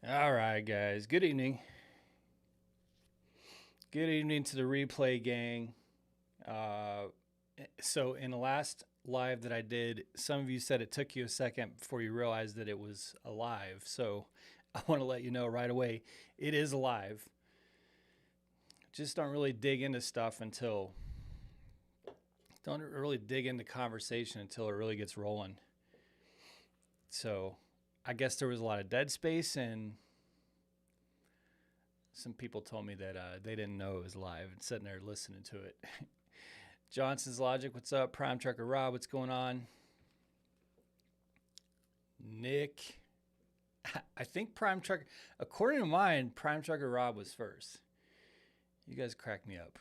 All right, guys. Good evening. Good evening to the replay gang. Uh, so, in the last live that I did, some of you said it took you a second before you realized that it was alive. So, I want to let you know right away it is alive. Just don't really dig into stuff until, don't really dig into conversation until it really gets rolling. So, I guess there was a lot of dead space, and some people told me that they didn't know it was live and sitting there listening to it. Johnson's Logic, what's up? Prime Trucker Rob, what's going on? Nick, I think Prime Trucker, according to mine, Prime Trucker Rob was first. You guys crack me up.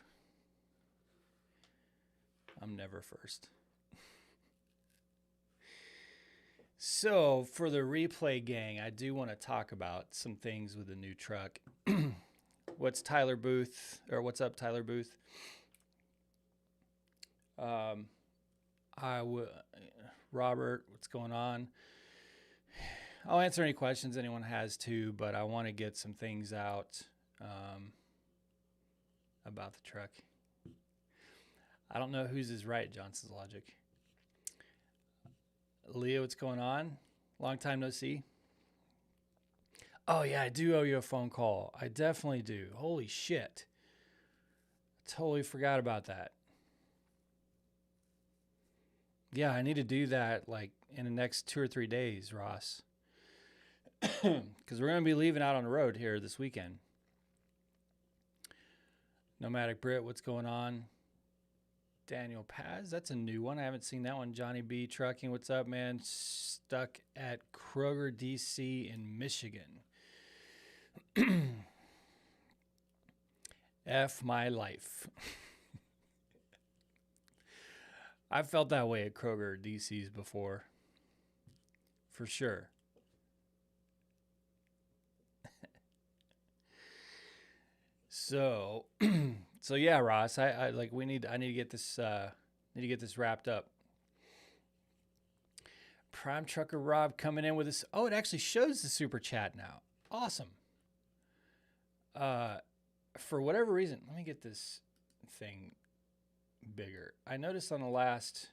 I'm never first. So, for the replay gang, I do want to talk about some things with the new truck. What's Tyler Booth, or what's up, Tyler Booth? Robert, what's going on? I'll answer any questions anyone has too, but I want to get some things out about the truck. I don't know whose is right, Johnson's Logic. Leo, what's going on? Long time no see. Oh, yeah, I do owe you a phone call. I definitely do. Holy shit. I totally forgot about that. Yeah, I need to do that like in the next 2 or 3 days, Ross. Because we're going to be leaving out on the road here this weekend. Nomadic Brit, what's going on? Daniel Paz, that's a new one. I haven't seen that one. Johnny B Trucking, what's up, man? Stuck at Kroger, DC in Michigan. F my life. I've felt that way at Kroger, DC's before. For sure. So yeah, Ross, I need to get this wrapped up. Prime Trucker Rob coming in with this. Oh, it actually shows the super chat now. Awesome. For whatever reason, let me get this thing bigger. I noticed on the last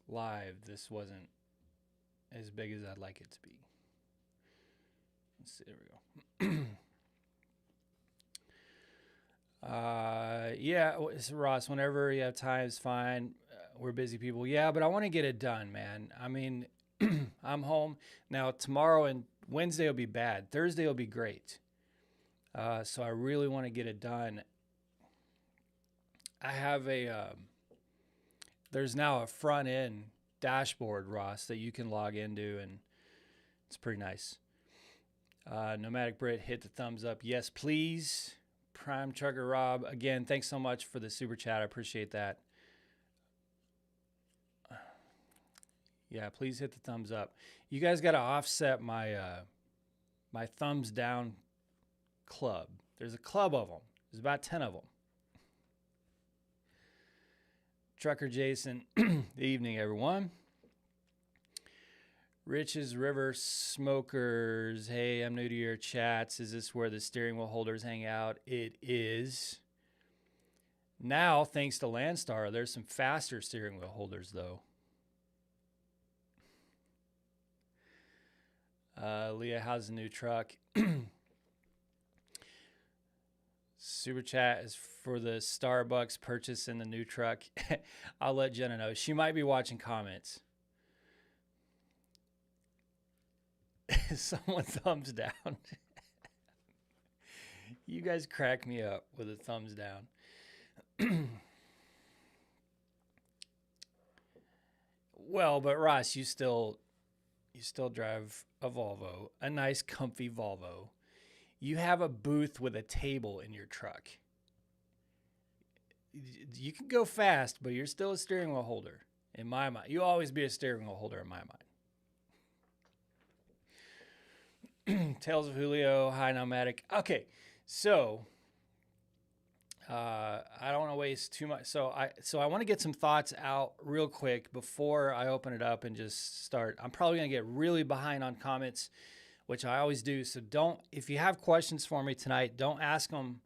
live, this wasn't as big as I'd like it to be. Let's see, there we go. Yeah, Ross, whenever you have time, it's fine. We're busy people. Yeah, but I want to get it done, man. I mean, I'm home. Now, tomorrow and Wednesday will be bad. Thursday will be great. So I really want to get it done. I have there's now a front end dashboard, Ross, that you can log into, and it's pretty nice. Nomadic Brit, hit the thumbs up. Yes, please. Prime Trucker Rob, again, thanks so much for the super chat. I appreciate that. Yeah, please hit the thumbs up. You guys got to offset my my thumbs down club. There's a club of them. There's about 10 of them. Trucker Jason, good evening, everyone. Rich's River Smokers. Hey, I'm new to your chats. Is this where the steering wheel holders hang out? It is. Now, thanks to Landstar, there's some faster steering wheel holders, though. Leah, how's the new truck? Super chat is for the Starbucks purchase in the new truck. I'll let Jenna know. She might be watching comments. Someone thumbs down. You guys crack me up with a thumbs down. Well, but Ross, you still drive a Volvo, a nice comfy Volvo. You have a booth with a table in your truck. You can go fast, but you're still a steering wheel holder in my mind. You'll always be a steering wheel holder in my mind. Tales of Julio, hi Nomadic. Okay, so I don't want to waste too much. So I want to get some thoughts out real quick before I open it up and just start. I'm probably going to get really behind on comments, which I always do. So if you have questions for me tonight, don't ask them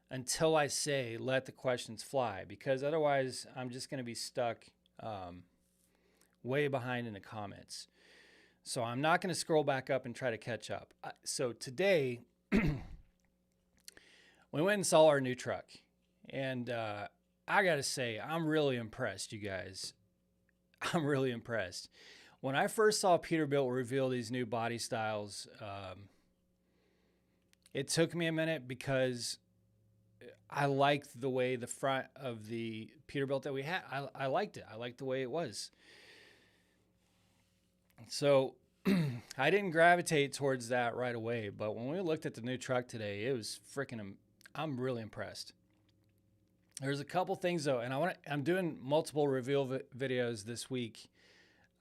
until I say let the questions fly, because otherwise I'm just going to be stuck way behind in the comments. So I'm not going to scroll back up and try to catch up. So today we went and saw our new truck, and I got to say, I'm really impressed, you guys. I'm really impressed. When I first saw Peterbilt reveal these new body styles, it took me a minute because I liked the way the front of the Peterbilt that we had. I liked it. I liked the way it was. So I didn't gravitate towards that right away. But when we looked at the new truck today, it was freaking. I'm really impressed. There's a couple things though, and I'm doing multiple reveal videos this week.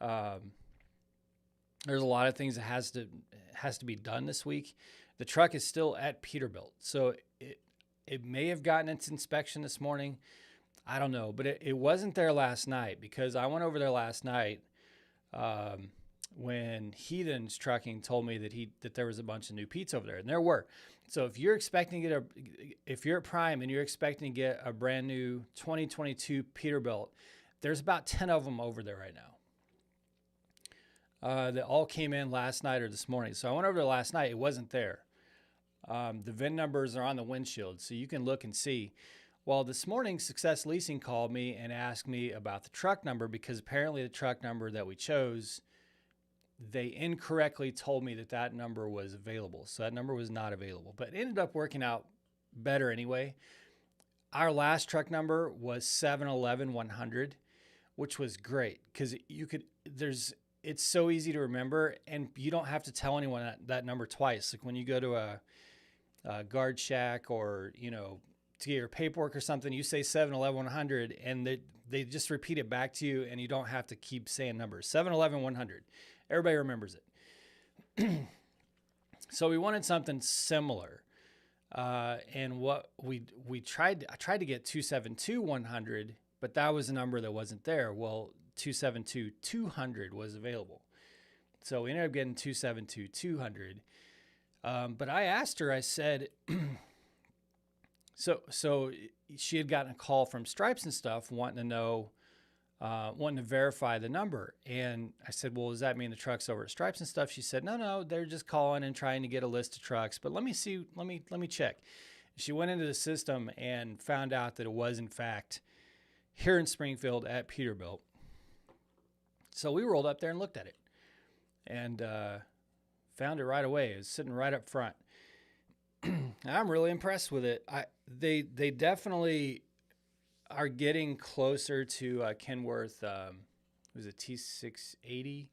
There's a lot of things that has to be done this week. The truck is still at Peterbilt, so it may have gotten its inspection this morning. I don't know, but it wasn't there last night, because I went over there last night when Heathen's Trucking told me that there was a bunch of new Pete's over there, and there were. So if you're expecting to get if you're at Prime and you're expecting to get a brand new 2022 Peterbilt, there's about 10 of them over there right now. That all came in last night or this morning. So I went over there last night. It wasn't there. The VIN numbers are on the windshield, so you can look and see. Well, this morning, Success Leasing called me and asked me about the truck number, because apparently the truck number that we chose, they incorrectly told me that number was available. So that number was not available, but it ended up working out better anyway. Our last truck number was 711-100, which was great, because it's so easy to remember, and you don't have to tell anyone that number twice. Like when you go to a guard shack, or, to get your paperwork or something, you say 711-100, and they just repeat it back to you, and you don't have to keep saying numbers. 711-100. Everybody remembers it. So we wanted something similar. And what I tried to get 272-100, but that was a number that wasn't there. Well, 272-200 was available. So we ended up getting 272-200. But I asked her, I said, so she had gotten a call from Stripes and Stuff wanting to know, wanting to verify the number. And I said, well, does that mean the truck's over at Stripes and Stuff? She said, no, they're just calling and trying to get a list of trucks, but let me see, let me check. She went into the system and found out that it was in fact here in Springfield at Peterbilt. So we rolled up there and looked at it, and found it right away. It was sitting right up front. I'm really impressed with it. They definitely are getting closer to Kenworth. It was a T680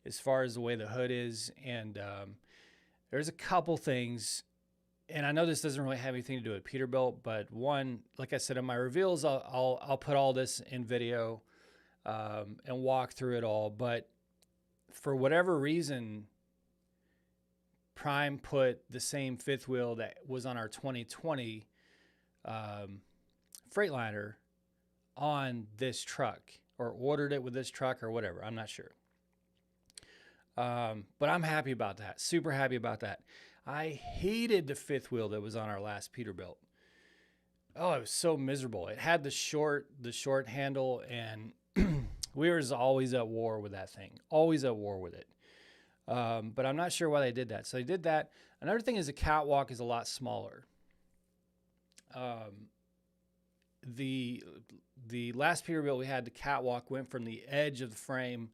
as far as the way the hood is, and there's a couple things. And I know this doesn't really have anything to do with Peterbilt, but one, like I said in my reveals, I'll put all this in video and walk through it all. But for whatever reason, Prime put the same fifth wheel that was on our 2020 Freightliner on this truck, or ordered it with this truck or whatever. I'm not sure. But I'm happy about that. Super happy about that. I hated the fifth wheel that was on our last Peterbilt. Oh, it was so miserable. It had the short handle, and we were always at war with that thing. Always at war with it. But I'm not sure why they did that. So they did that. Another thing is the catwalk is a lot smaller. The last Peterbilt we had, the catwalk went from the edge of the frame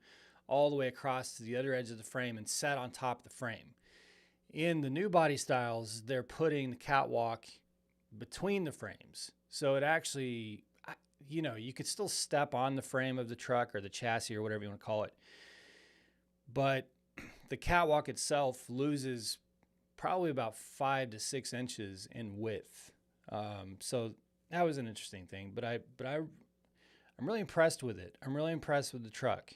all the way across to the other edge of the frame and sat on top of the frame. In the new body styles, they're putting the catwalk between the frames. So it actually, you could still step on the frame of the truck or the chassis or whatever you want to call it. But the catwalk itself loses probably about 5 to 6 inches in width. So that was an interesting thing, but I'm really impressed with it. I'm really impressed with the truck.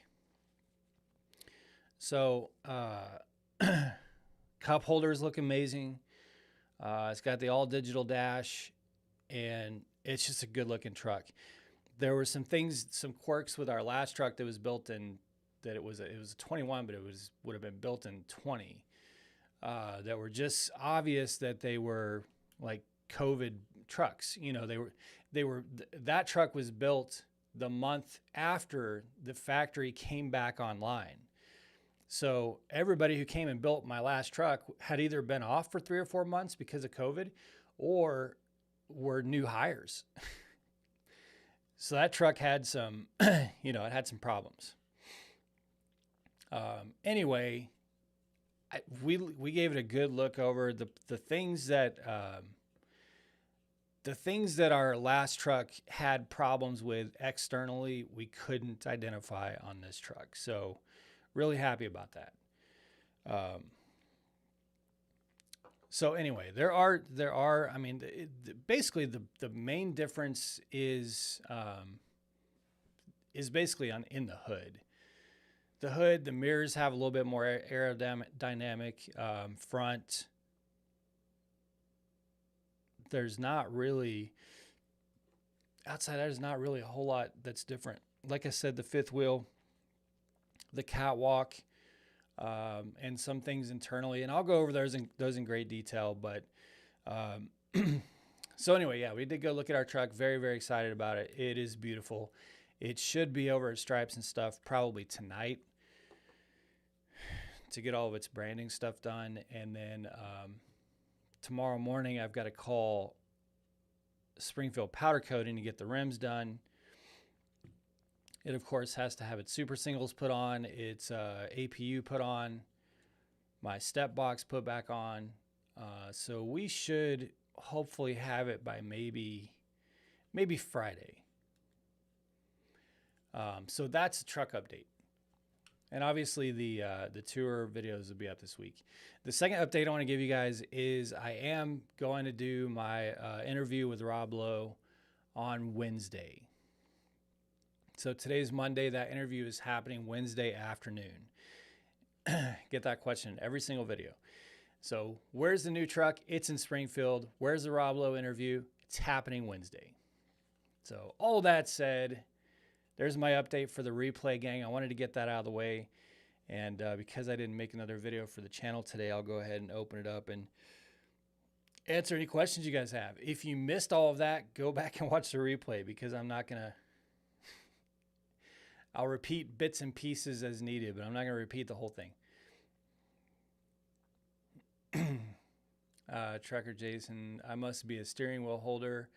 So, cup holders look amazing. It's got the all digital dash. and it's just a good looking truck. There were some things, some quirks with our last truck that was built in, that it was a 21, but would have been built in 20, that were just obvious that they were like COVID trucks. You know, that truck was built the month after the factory came back online. So everybody who came and built my last truck had either been off for 3 or 4 months because of COVID, or were new hires. So that truck had some, it had some problems. Anyway, we gave it a good look over the things that our last truck had problems with externally. We couldn't identify on this truck, so really happy about that. So anyway, there are. I mean, basically the main difference is basically in the hood. The hood, the mirrors have a little bit more aerodynamic front. There's not really, outside there's not really a whole lot that's different. Like I said, the fifth wheel, the catwalk, and some things internally, and I'll go over those in great detail. But so anyway, yeah, we did go look at our truck. Very, very excited about it. It is beautiful. It should be over at Stripes and stuff probably tonight to get all of its branding stuff done. And then tomorrow morning, I've got to call Springfield Powder Coating to get the rims done. It, of course, has to have its super singles put on, its APU put on, my step box put back on. So we should hopefully have it by maybe Friday. So that's a truck update. And obviously the tour videos will be up this week. The second update I want to give you guys is I am going to do my interview with Rob Lowe on Wednesday. So today's Monday. That interview is happening Wednesday afternoon. Get that question in every single video. So where's the new truck? It's in Springfield. Where's the Rob Lowe interview? It's happening Wednesday. So all that said, there's my update for the replay gang. I wanted to get that out of the way. And because I didn't make another video for the channel today, I'll go ahead and open it up and answer any questions you guys have. If you missed all of that, go back and watch the replay, because I'm not going to... I'll repeat bits and pieces as needed, but I'm not going to repeat the whole thing. Trucker Jason, I must be a steering wheel holder.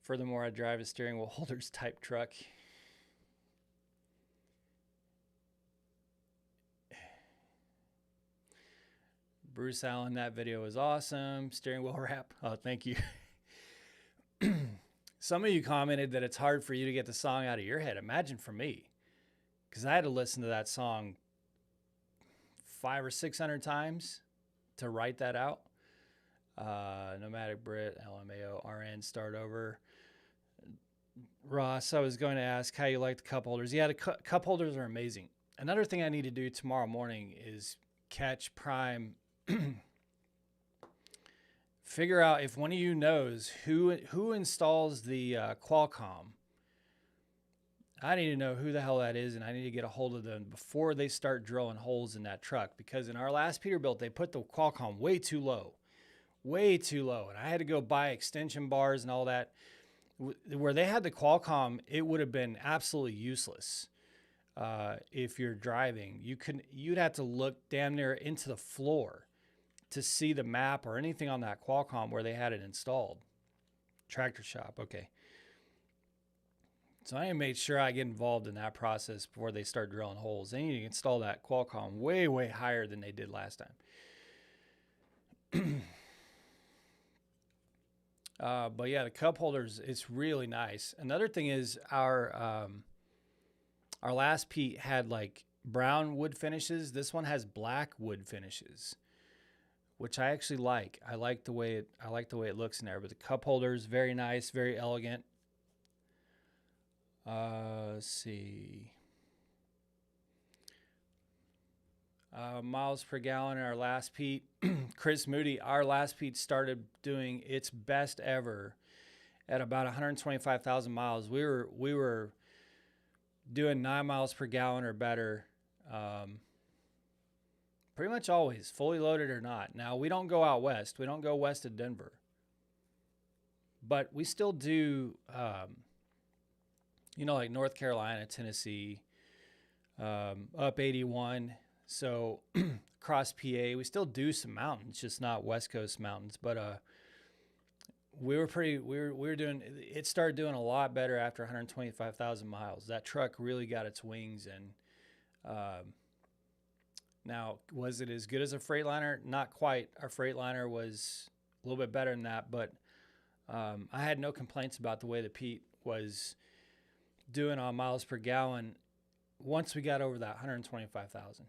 Furthermore, I drive a steering wheel holders type truck. Bruce Allen, that video was awesome. Steering wheel wrap. Oh, thank you. Some of you commented that it's hard for you to get the song out of your head. Imagine for me, because I had to listen to that song 500 or 600 times to write that out. Nomadic Brit, LMAO, RN, start over. Ross, I was going to ask how you like the cup holders. Yeah, the cup holders are amazing. Another thing I need to do tomorrow morning is catch Prime. Figure out if one of you knows who installs the Qualcomm. I need to know who the hell that is, and I need to get a hold of them before they start drilling holes in that truck. Because in our last Peterbilt, they put the Qualcomm way too low. And I had to go buy extension bars and all that. Where they had the Qualcomm, it would have been absolutely useless. If you're driving, you'd have to look damn near into the floor to see the map or anything on that Qualcomm where they had it installed. Tractor shop, okay. So I made sure I get involved in that process before they start drilling holes. They need to install that Qualcomm way, way higher than they did last time. But yeah, the cup holders, it's really nice. Another thing is our last Pete had like brown wood finishes. This one has black wood finishes, which I actually like. I like the way it looks in there. But the cup holders, very nice, very elegant. Let's see. Miles per gallon in our last Pete. Chris Moody, our last Pete started doing its best ever at about 125,000 miles, we were doing 9 miles per gallon or better, pretty much always, fully loaded or not. Now, we don't go out west. We don't go west of Denver. But we still do, like North Carolina, Tennessee, up 81. So across PA, we still do some mountains, just not West Coast mountains. But we were doing, it started doing a lot better after 125,000 miles. That truck really got its wings. And now, was it as good as a Freightliner? Not quite. Our Freightliner was a little bit better than that, but I had no complaints about the way that Pete was doing on miles per gallon once we got over that 125,000.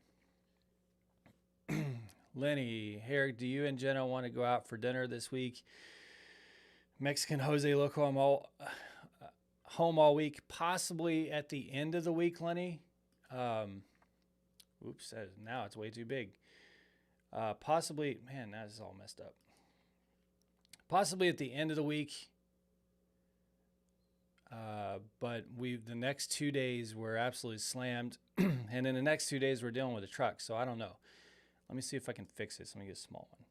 Lenny, Eric, do you and Jenna want to go out for dinner this week? Mexican Jose Loco, I'm home all week, possibly at the end of the week, Lenny. Oops, now it's way too big. Possibly, man, that is all messed up. Possibly at the end of the week. But the next 2 days we're absolutely slammed. And in the next 2 days we're dealing with a truck. So I don't know. Let me see if I can fix this. Let me get a small one.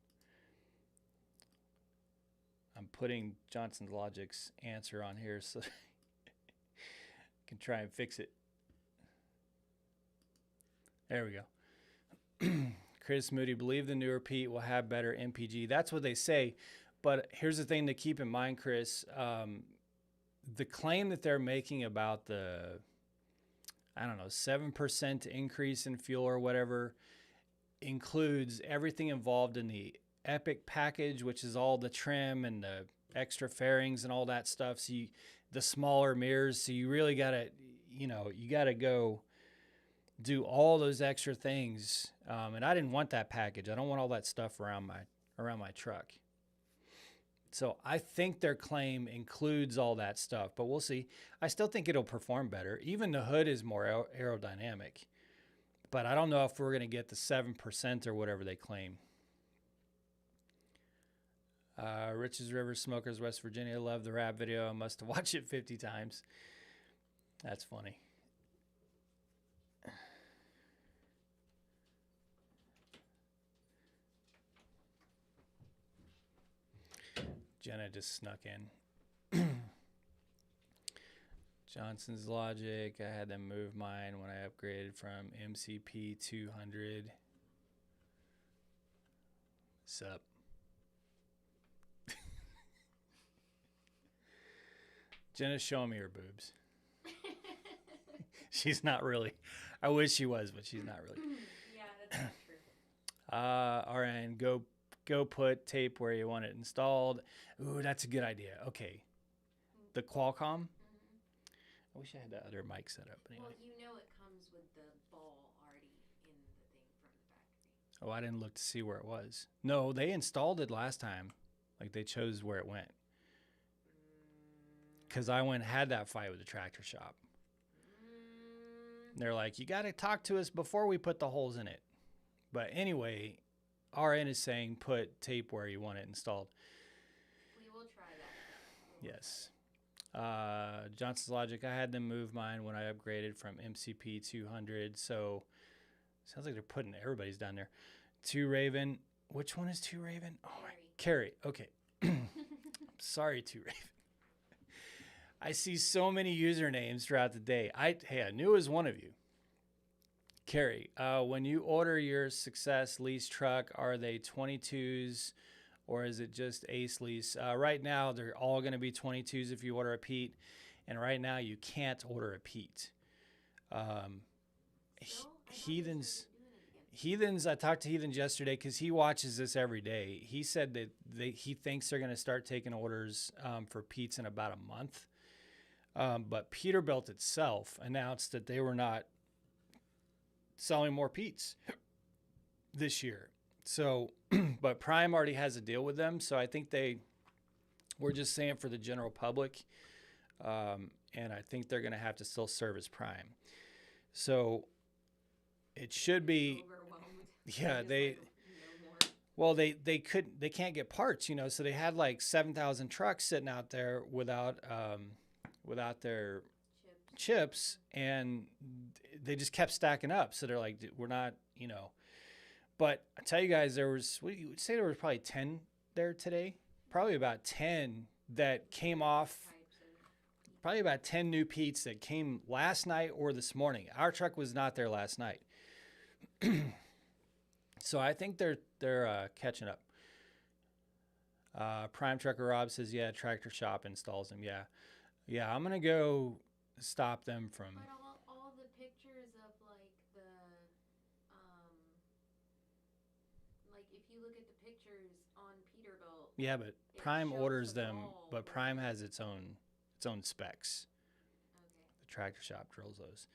I'm putting Johnson's Logic's answer on here so I can try and fix it. There we go. Chris Moody, believe the newer Pete will have better MPG. That's what they say. But here's the thing to keep in mind, Chris. The claim that they're making about the, 7% increase in fuel or whatever includes everything involved in the Epic package, which is all the trim and the extra fairings and all that stuff. So the smaller mirrors. So you really got to, you got to go do all those extra things. And I didn't want that package. I don't want all that stuff around my truck. So I think their claim includes all that stuff, but we'll see. I still think it'll perform better. Even the hood is more aerodynamic, but I don't know if we're going to get the 7% or whatever they claim. Rich's River Smokers, West Virginia. Love the rap video. I must have watched it 50 times. That's funny. Jenna just snuck in. Johnson's Logic. I had them move mine when I upgraded from MCP 200. What's up? Jenna's showing me her boobs. She's not really. I wish she was, but she's not really. Yeah, that's not true. RN, go put tape where you want it installed. Ooh, that's a good idea. Okay. The Qualcomm? I wish I had that other mic set up. Anyway. Well, it comes with the ball already in the thing from the factory. Oh, I didn't look to see where it was. No, they installed it last time. Like, they chose where it went. Because I had that fight with the tractor shop. They're like, you got to talk to us before we put the holes in it. But anyway, RN is saying put tape where you want it installed. We will try that. Yes. Johnson's Logic, I had them move mine when I upgraded from MCP 200. So, sounds like they're putting everybody's down there. 2 Raven. Which one is 2 Raven? Oh, Carrie. Okay. Sorry, 2 Raven. I see so many usernames throughout the day. I knew it was one of you. Carrie, when you order your Success lease truck, are they 22s or is it just Ace lease? Right now, they're all going to be 22s if you order a Pete. And right now, you can't order a Pete. Heathens, I talked to Heathens yesterday because he watches this every day. He said that he thinks they're going to start taking orders for Pete's in about a month. But Peterbilt itself announced that they were not selling more Pete's this year. So, but Prime already has a deal with them. So I think they were just saying for the general public. And I think they're going to have to still service Prime. So it should be, yeah, Well, they can't get parts, you know, so they had like 7,000 trucks sitting out there without their chips, and they just kept stacking up. So they're like, we're not, you know. But I tell you guys, there was, what you would say, there was probably 10 there today, probably about 10 that came off. Probably about 10 new Pete's that came last night or this morning. Our truck was not there last night. So I think they're catching up. Prime Trucker Rob says, yeah, Tractor Shop installs them. Yeah. Yeah, I'm going to go stop them from. But all the pictures of like like if you look at the pictures on Peterbilt. Yeah, but Prime orders them, but Prime has its own specs. Okay. The Tractor Shop drills those.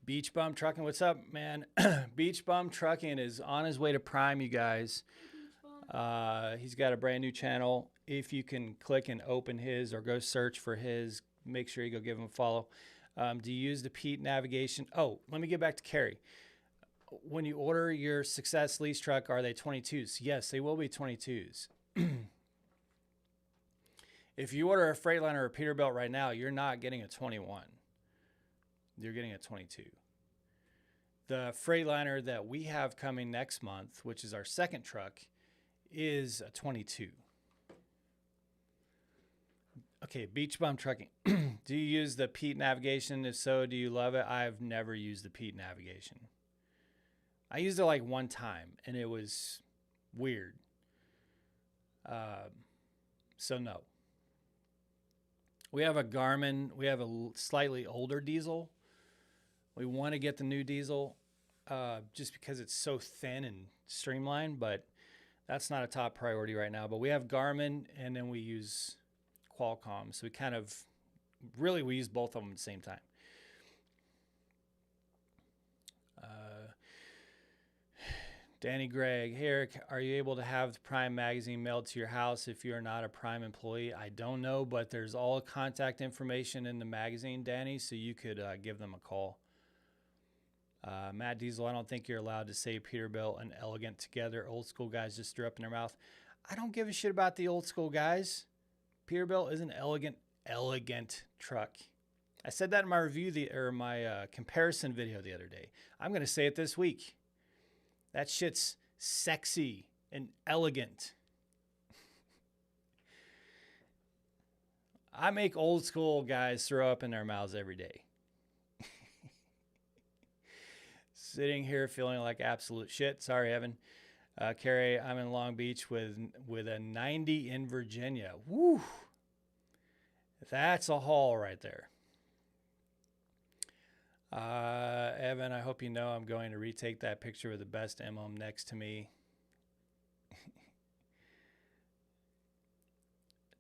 Beach Bum Trucking, what's up, man? Beach Bum Trucking is on his way to Prime, you guys. He's got a brand new channel. If you can click and open his or go search for his, make sure you go give him a follow. Do you use the Pete navigation? Oh, let me get back to Carrie. When you order your Success lease truck, are they 22s? Yes, they will be 22s. If you order a Freightliner or a Peterbilt right now, you're not getting a 21. You're getting a 22. The Freightliner that we have coming next month, which is our second truck, is a 22. Okay, Beach Bum Trucking. Do you use the Pete navigation? If so, do you love it? I've never used the Pete navigation. I used it like one time, and it was weird. So no. We have a Garmin. We have a slightly older diesel. We want to get the new diesel just because it's so thin and streamlined, but that's not a top priority right now. But we have Garmin, and then we use Qualcomm. So we kind of, really, we use both of them at the same time. Danny Gregg, hey Eric, are you able to have the Prime magazine mailed to your house if you're not a Prime employee? I don't know, but there's all contact information in the magazine, Danny, so you could give them a call. Matt Diesel, I don't think you're allowed to say Peterbilt and Elegant together. Old school guys just threw up in their mouth. I don't give a shit about the old school guys. Peterbilt is an elegant truck. I said that in my review, my comparison video the other day. I'm going to say it this week. That shit's sexy and elegant. I make old school guys throw up in their mouths every day. Sitting here feeling like absolute shit. Sorry, Evan. Carrie, I'm in Long Beach with a 90 in Virginia. Woo! That's a haul right there. Evan, I hope you know I'm going to retake that picture with the best M next to me.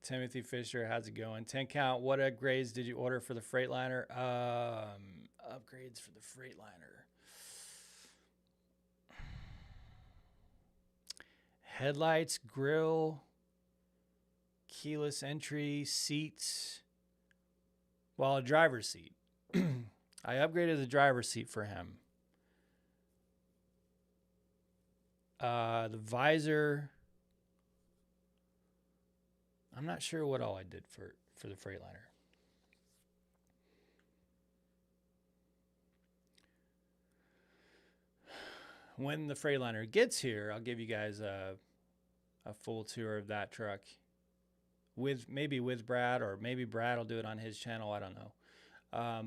Timothy Fisher, how's it going? 10 count, what upgrades did you order for the Freightliner? Upgrades for the Freightliner. Headlights, grill, keyless entry, seats. Well, a driver's seat. I upgraded the driver's seat for him. The visor. I'm not sure what all I did for the Freightliner. When the Freightliner gets here, I'll give you guys a full tour of that truck. Maybe with Brad, or maybe Brad will do it on his channel. I don't know.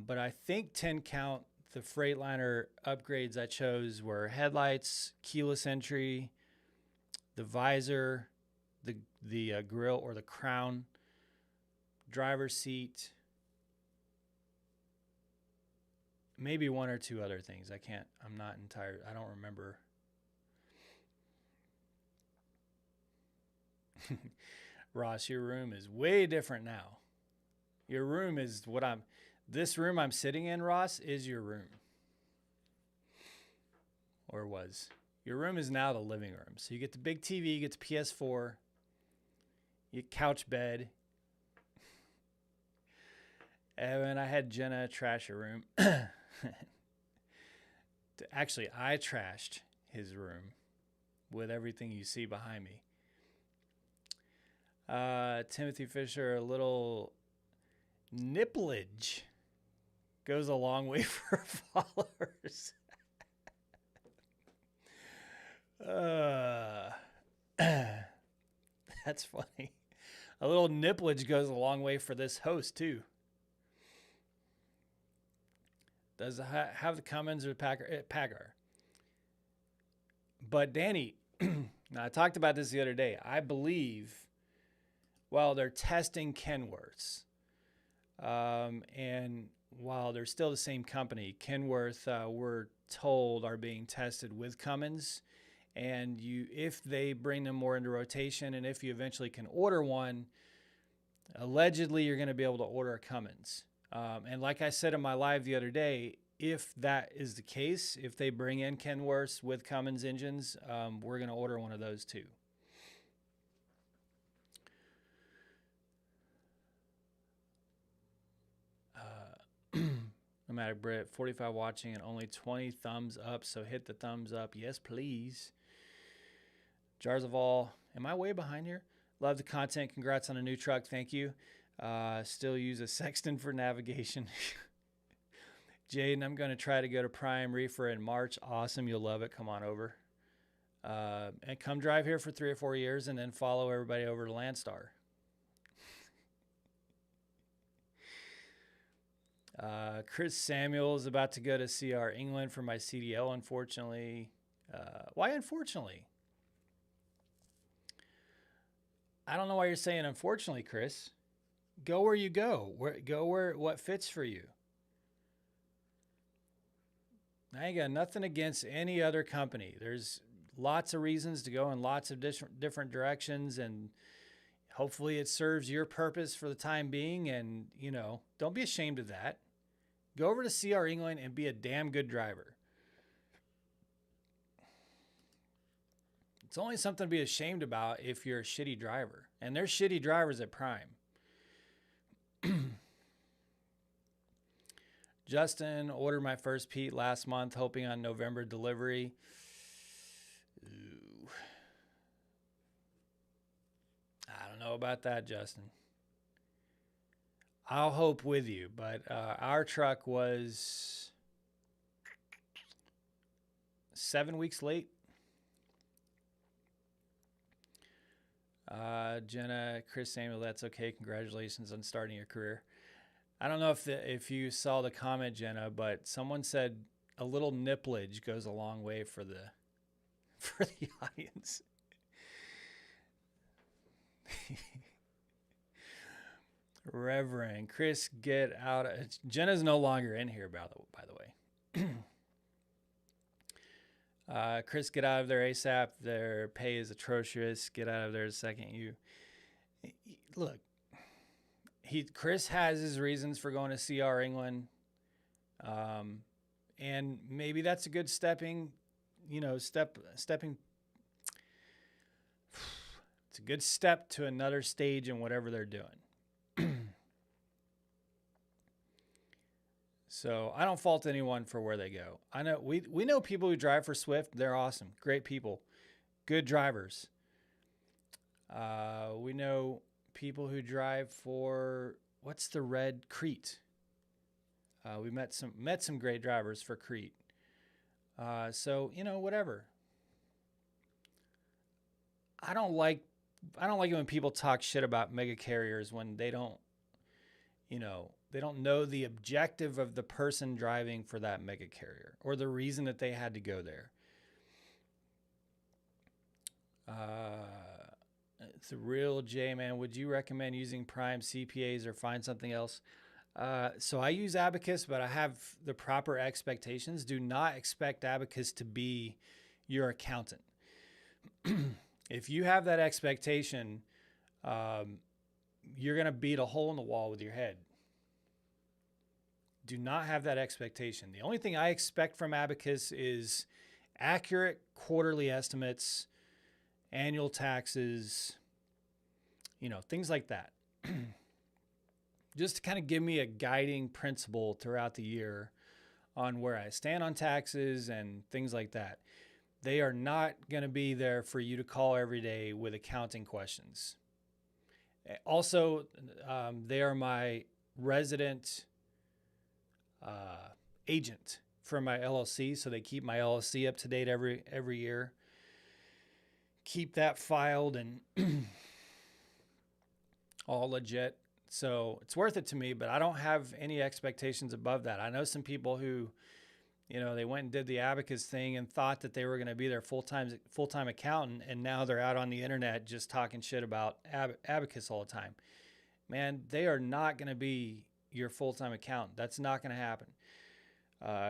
But I think 10 count, the Freightliner upgrades I chose were headlights, keyless entry, the visor, the grill or the crown, driver's seat, maybe one or two other things. I don't remember. Ross, your room is way different now. Your room is this room I'm sitting in, Ross, is your room. Or was. Your room is now the living room. So you get the big TV, you get the PS4, you get couch bed. And I had Jenna trash your room. Actually, I trashed his room with everything you see behind me. Timothy Fisher, a little nipplage goes a long way for followers. That's funny. A little nipplage goes a long way for this host, too. Does it have the Cummins or Pagar? But Danny, now I talked about this the other day. I believe, while they're testing Kenworths, and while they're still the same company, Kenworth, we're told, are being tested with Cummins. And if they bring them more into rotation, and if you eventually can order one, allegedly you're going to be able to order a Cummins. And like I said in my live the other day, if that is the case, if they bring in Kenworths with Cummins engines, we're going to order one of those too. No matter, Britt, 45 watching and only 20 thumbs up, so hit the thumbs up. Yes, please. Jars of All. Am I way behind here? Love the content. Congrats on a new truck. Thank you. Still use a Sexton for navigation. Jaden, I'm going to try to go to Prime Reefer in March. Awesome. You'll love it. Come on over. And come drive here for 3 or 4 years and then follow everybody over to Landstar. Chris Samuel is about to go to CR England for my CDL, unfortunately. Why unfortunately? I don't know why you're saying unfortunately, Chris. Go where you go. Go where what fits for you. I ain't got nothing against any other company. There's lots of reasons to go in lots of different directions, and hopefully it serves your purpose for the time being. And, don't be ashamed of that. Go over to CR England and be a damn good driver. It's only something to be ashamed about if you're a shitty driver. And there's shitty drivers at Prime. Justin, ordered my first Pete last month, hoping on November delivery. Ooh. I don't know about that, Justin. I'll hope with you, but our truck was 7 weeks late. Jenna, Chris Samuel, that's okay. Congratulations on starting your career. I don't know if you saw the comment, Jenna, but someone said a little nipplage goes a long way for the audience. Reverend Chris, get out. Jenna's no longer in here, by the way. Chris, get out of there ASAP. Their pay is atrocious. Get out of there the second you look. Chris has his reasons for going to CR England, and maybe that's a good stepping. It's a good step to another stage in whatever they're doing. So I don't fault anyone for where they go. I know we know people who drive for Swift. They're awesome, great people, good drivers. We know people who drive for what's the red Crete. We met some great drivers for Crete. So whatever. I don't like it when people talk shit about mega carriers when they don't know the objective of the person driving for that mega carrier or the reason that they had to go there. It's a real J, man. Would you recommend using Prime CPAs or find something else? So I use Abacus, but I have the proper expectations. Do not expect Abacus to be your accountant. If you have that expectation, you're going to beat a hole in the wall with your head. Do not have that expectation. The only thing I expect from Abacus is accurate quarterly estimates, annual taxes, things like that. Just to kind of give me a guiding principle throughout the year on where I stand on taxes and things like that. They are not going to be there for you to call every day with accounting questions. Also, they are my resident agent for my LLC, so they keep my LLC up to date every year. Keep that filed and all legit. So it's worth it to me, but I don't have any expectations above that. I know some people who, they went and did the abacus thing and thought that they were going to be their full-time accountant, and now they're out on the internet just talking shit about abacus all the time. Man, they are not going to be your full-time accountant. That's not going to happen.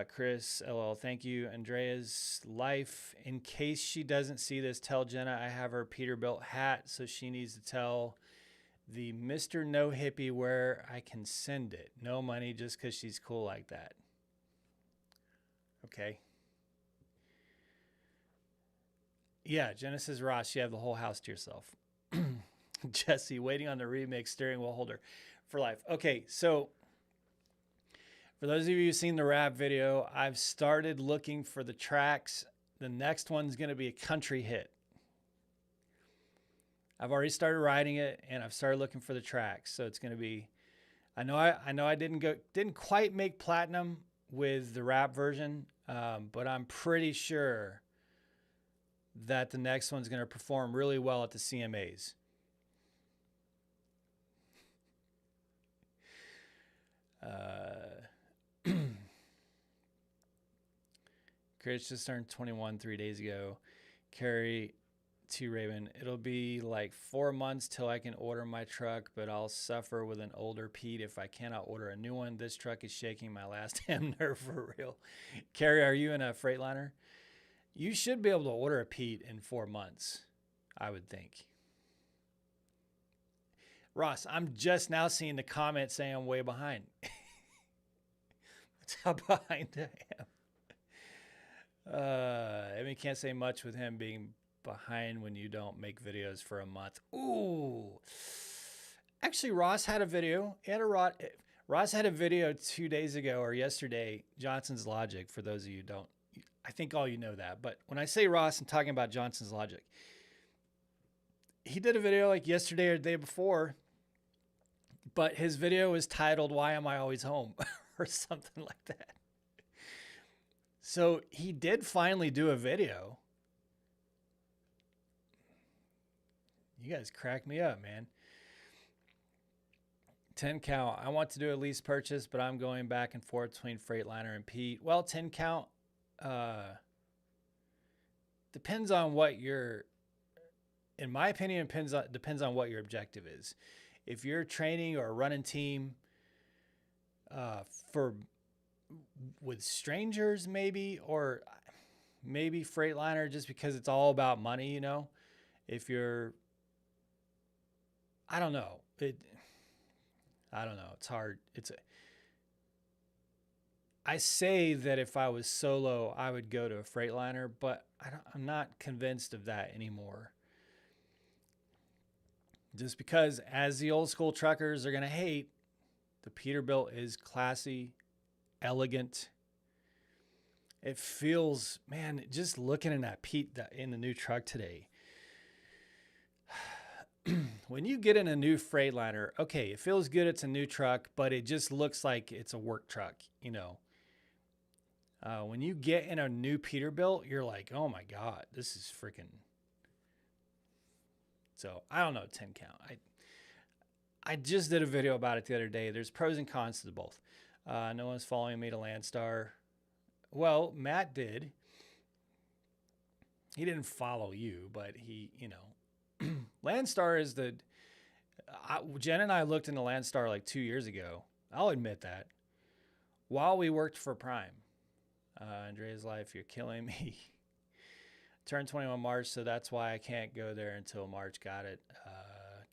Chris, LL, thank you. Andrea's life. In case she doesn't see this, tell Jenna I have her Peterbilt hat, so she needs to tell the Mr. No Hippie where I can send it. No money, just because she's cool like that. Okay. Yeah, Genesis Ross, you have the whole house to yourself. Jesse, waiting on the remix steering wheel holder for life. Okay, so for those of you who've seen the rap video, I've started looking for the tracks. The next one's going to be a country hit. I've already started writing it, and I've started looking for the tracks. So it's going to be, I know I didn't quite make platinum with the rap version, but I'm pretty sure that the next one's going to perform really well at the CMAs. Chris just turned 21 3 days ago. Carrie to Raven, it'll be like 4 months till I can order my truck, but I'll suffer with an older Pete if I cannot order a new one. This truck is shaking my last damn nerve for real. Carrie, are you in a Freightliner? You should be able to order a Pete in 4 months, I would think. Ross, I'm just now seeing the comment saying I'm way behind. That's how behind I am. I mean, can't say much with him being behind when you don't make videos for a month. Ooh. Actually, Ross had a video. Ross had a video 2 days ago or yesterday, Johnson's Logic, for those of you who don't. I think all you know that. But when I say Ross, I'm talking about Johnson's Logic. He did a video like yesterday or the day before, but his video was titled, "Why Am I Always Home?" or something like that. So he did finally do a video. You guys crack me up, man. 10 count. I want to do a lease purchase, but I'm going back and forth between Freightliner and Pete. Well, 10 count depends on what your, in my opinion, depends on what your objective is. If you're training or running team with strangers, maybe, or maybe Freightliner just because it's all about money, If you're, I don't know. I don't know. It's hard. I say that if I was solo, I would go to a Freightliner, but I'm not convinced of that anymore. Just because, as the old school truckers are going to hate, the Peterbilt is classy, elegant. It feels, man, just looking in that Pete in the new truck today. When you get in a new Freightliner, okay, it feels good. It's a new truck, but it just looks like it's a work truck, When you get in a new Peterbilt, you're like, oh my God, this is freaking. So I don't know, 10 count. I just did a video about it the other day. There's pros and cons to both. No one's following me to Landstar. Well, Matt did. He didn't follow you, but he, Landstar is Jen and I looked into Landstar like 2 years ago. I'll admit that. While we worked for Prime. Andrea's life, you're killing me. Turned 21 March, so that's why I can't go there until March. Got it.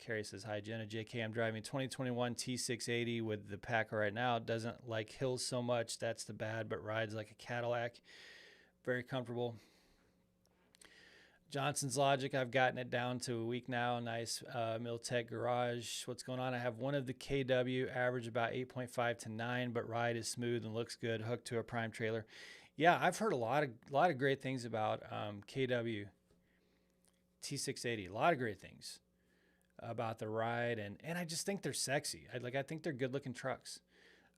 Carrie says, hi, Jenna. JK, I'm driving 2021 T680 with the Packer right now. Doesn't like hills so much. That's the bad, but rides like a Cadillac. Very comfortable. Johnson's Logic, I've gotten it down to a week now. Nice. Miltech Garage, what's going on? I have one of the KW, average about 8.5 to 9, but ride is smooth and looks good, hooked to a prime trailer. Yeah, I've heard a lot of great things about KW T680. A lot of great things about the ride, and I just think they're sexy. I think they're good looking trucks.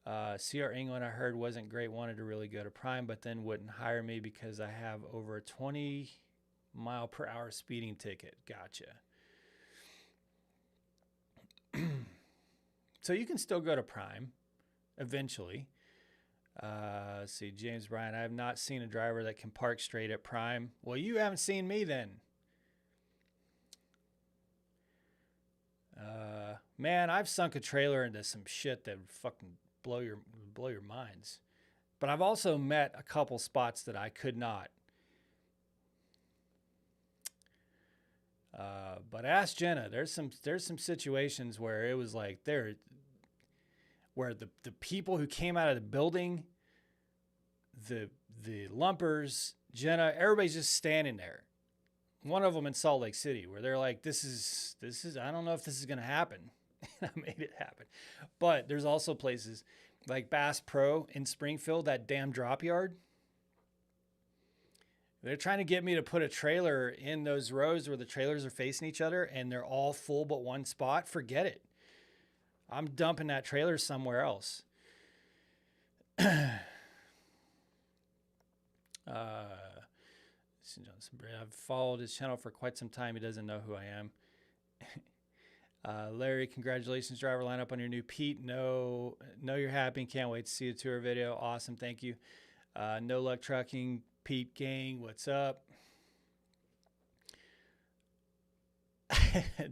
CR England, I heard, wasn't great, wanted to really go to prime, but then wouldn't hire me because I have over a 20-mile-per-hour speeding ticket. Gotcha. So you can still go to prime eventually. Let's see, James Bryan, I have not seen a driver that can park straight at prime. Well, you haven't seen me then. Man, I've sunk a trailer into some shit that would fucking blow your minds. But I've also met a couple spots that I could not. But ask Jenna. There's some situations where it was like where the people who came out of the building, the lumpers, Jenna, everybody's just standing there. One of them in Salt Lake City where they're like, this is, I don't know if this is going to happen. I made it happen. But there's also places like Bass Pro in Springfield, that damn drop yard. They're trying to get me to put a trailer in those rows where the trailers are facing each other and they're all full but one spot. Forget it. I'm dumping that trailer somewhere else. I've followed his channel for quite some time. He doesn't know who I am. Larry, congratulations, driver lineup on your new Pete. Know you're happy and can't wait to see the tour video. Awesome, thank you. No Luck Trucking, Pete gang, what's up?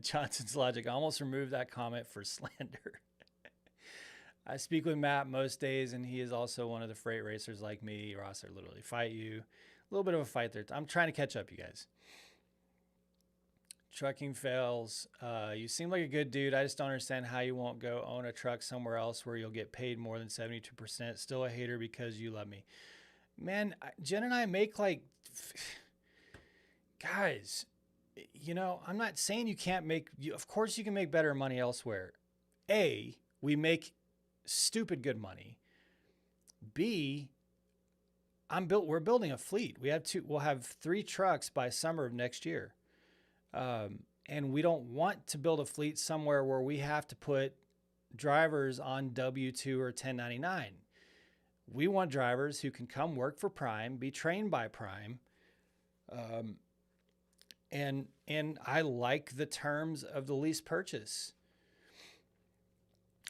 Johnson's Logic, I almost removed that comment for slander. I speak with Matt most days, and he is also one of the freight racers like me. Ross, I literally fight you. A little bit of a fight there. I'm trying to catch up, you guys. Trucking fails. You seem like a good dude. I just don't understand how you won't go own a truck somewhere else where you'll get paid more than 72%. Still a hater because you love me. Man, Jen and I make like... Guys, you know, I'm not saying you can't make... Of course you can make better money elsewhere. A, we make stupid good money. B... we're building a fleet. We'll have 3 trucks by summer of next year. And we don't want to build a fleet somewhere where we have to put drivers on W-2 or 1099. We want drivers who can come work for Prime, be trained by Prime. And I like the terms of the lease purchase.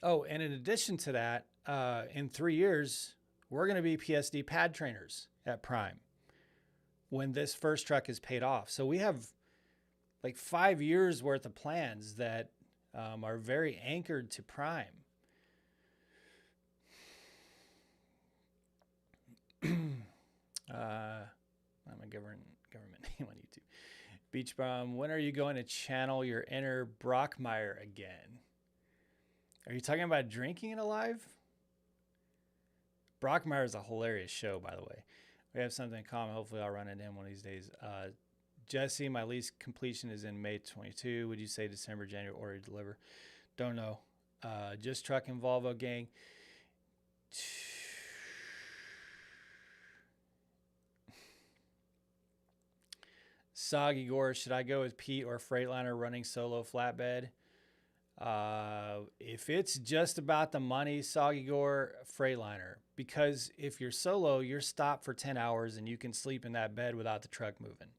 Oh, and in addition to that, in 3 years, we're going to be PSD pad trainers at Prime when this first truck is paid off. So we have like 5 years worth of plans that are very anchored to Prime. I'm a government name on YouTube. Beach Bum, when are you going to channel your inner Brockmeyer again? Are you talking about drinking it alive? Brockmeyer is a hilarious show, by the way. We have something in common. Hopefully I'll run it in one of these days. Jesse, my lease completion is in May 22. Would you say December, January, order to deliver? Don't know. Just Trucking Volvo gang. Soggy Gore, should I go with Pete or Freightliner running solo flatbed? If it's just about the money, Soggy Gore, Freightliner. Because if you're solo, you're stopped for 10 hours and you can sleep in that bed without the truck moving.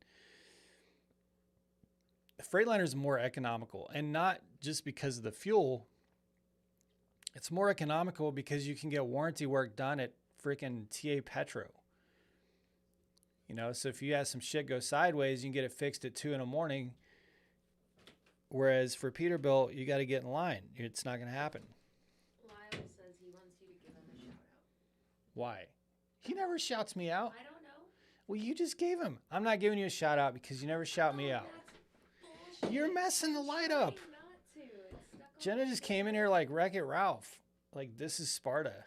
Freightliner is more economical, and not just because of the fuel. It's more economical because you can get warranty work done at freaking TA Petro. You know, so if you have some shit go sideways, you can get it fixed at 2 in the morning. Whereas for Peterbilt, you got to get in line. It's not going to happen. Lyle says he wants you to give him a shout out. Why? He never shouts me out. I don't know. Well, you just gave him. I'm not giving you a shout out because you never shout me out. Bullshit. You're messing the light up. Not to. It's stuck on Jenna just came in here like Wreck-It Ralph. Like, this is Sparta.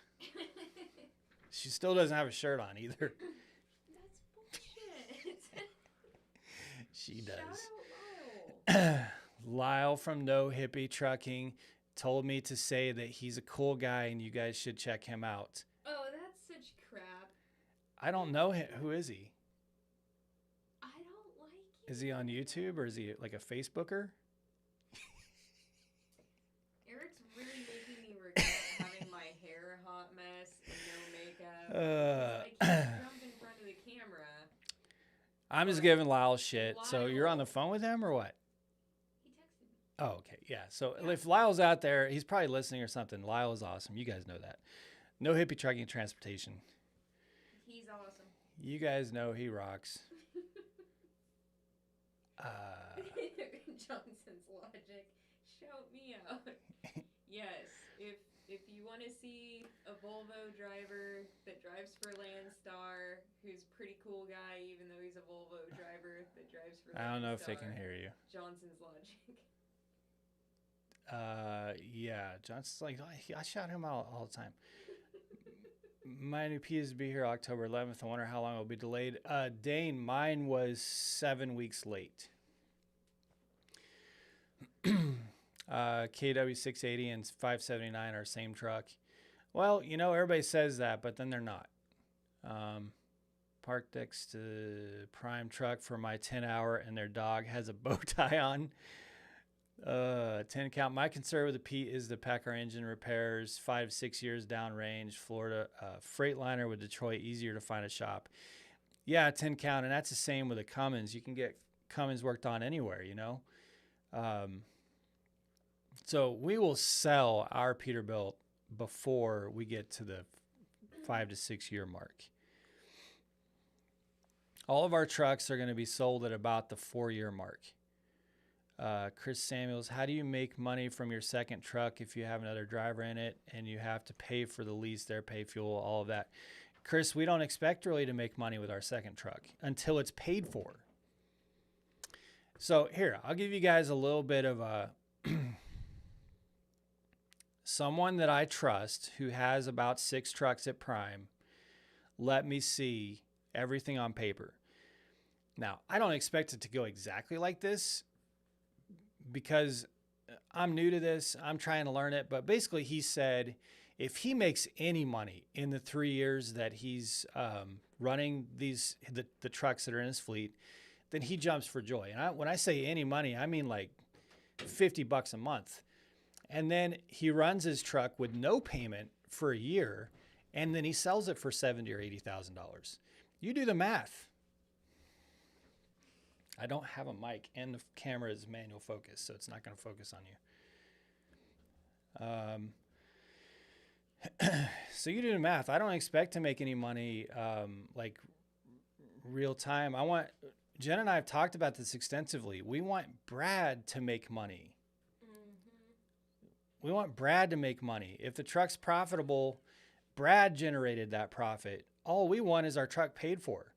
She still doesn't have a shirt on either. That's bullshit. She Shout does. out Lyle. Lyle from No Hippie Trucking told me to say that he's a cool guy and you guys should check him out. Oh, that's such crap. I don't know him. Who is he? I don't like you. Is he on YouTube or is he like a Facebooker? Eric's really making me regret having my hair a hot mess and no makeup. I can't jump in front of the camera. I'm just But giving Lyle shit. So you're on the Lyle- phone with him or what? He texted me. Oh, okay. Yeah. So Yeah. if Lyle's out there, he's probably listening or something. Lyle is awesome. You guys know that. No Hippie Trucking Transportation. He's awesome. You guys know he rocks. Johnson's logic. Shout me out. Yes, if you want to see a Volvo driver that drives for Landstar, who's a pretty cool guy, even though he's a Volvo driver that drives for Landstar. I don't know if they can hear you. Johnson's logic. Yeah. Johnson's like, I shout him out all the time. My new P is to be here October 11th. I wonder how long it will be delayed. Dane, mine was 7 weeks late. KW680 and 579 are same truck. Well, you know, everybody says that, but then they're not. Parked next to prime truck for my 10-hour and their dog has a bow tie on. 10 count. My concern with the P is the Packer engine repairs, 5 to 6 years downrange, Florida, Freightliner with Detroit, easier to find a shop. Yeah, 10 count. And that's the same with a Cummins. You can get Cummins worked on anywhere, you know? So we will sell our Peterbilt before we get to the 5 to 6 year mark. All of our trucks are going to be sold at about the 4-year mark. Chris Samuels, how do you make money from your second truck if you have another driver in it and you have to pay for the lease, their pay fuel, all of that? Chris, we don't expect really to make money with our second truck until it's paid for. So here, I'll give you guys a little bit of a someone that I trust who has about 6 trucks at Prime. Let me see everything on paper. Now, I don't expect it to go exactly like this because I'm new to this. I'm trying to learn it. But basically, he said if he makes any money in the 3 years that he's running the trucks that are in his fleet, then he jumps for joy. And when I say any money, I mean like $50 a month. And then he runs his truck with no payment for a year, and then he sells it for $70,000 or $80,000. You do the math. I don't have a mic, and the camera is manual focus, so it's not going to focus on you. So you do the math. I don't expect to make any money like real time. Jen and I have talked about this extensively. We want Brad to make money. We want Brad to make money. If the truck's profitable, Brad generated that profit. All we want is our truck paid for.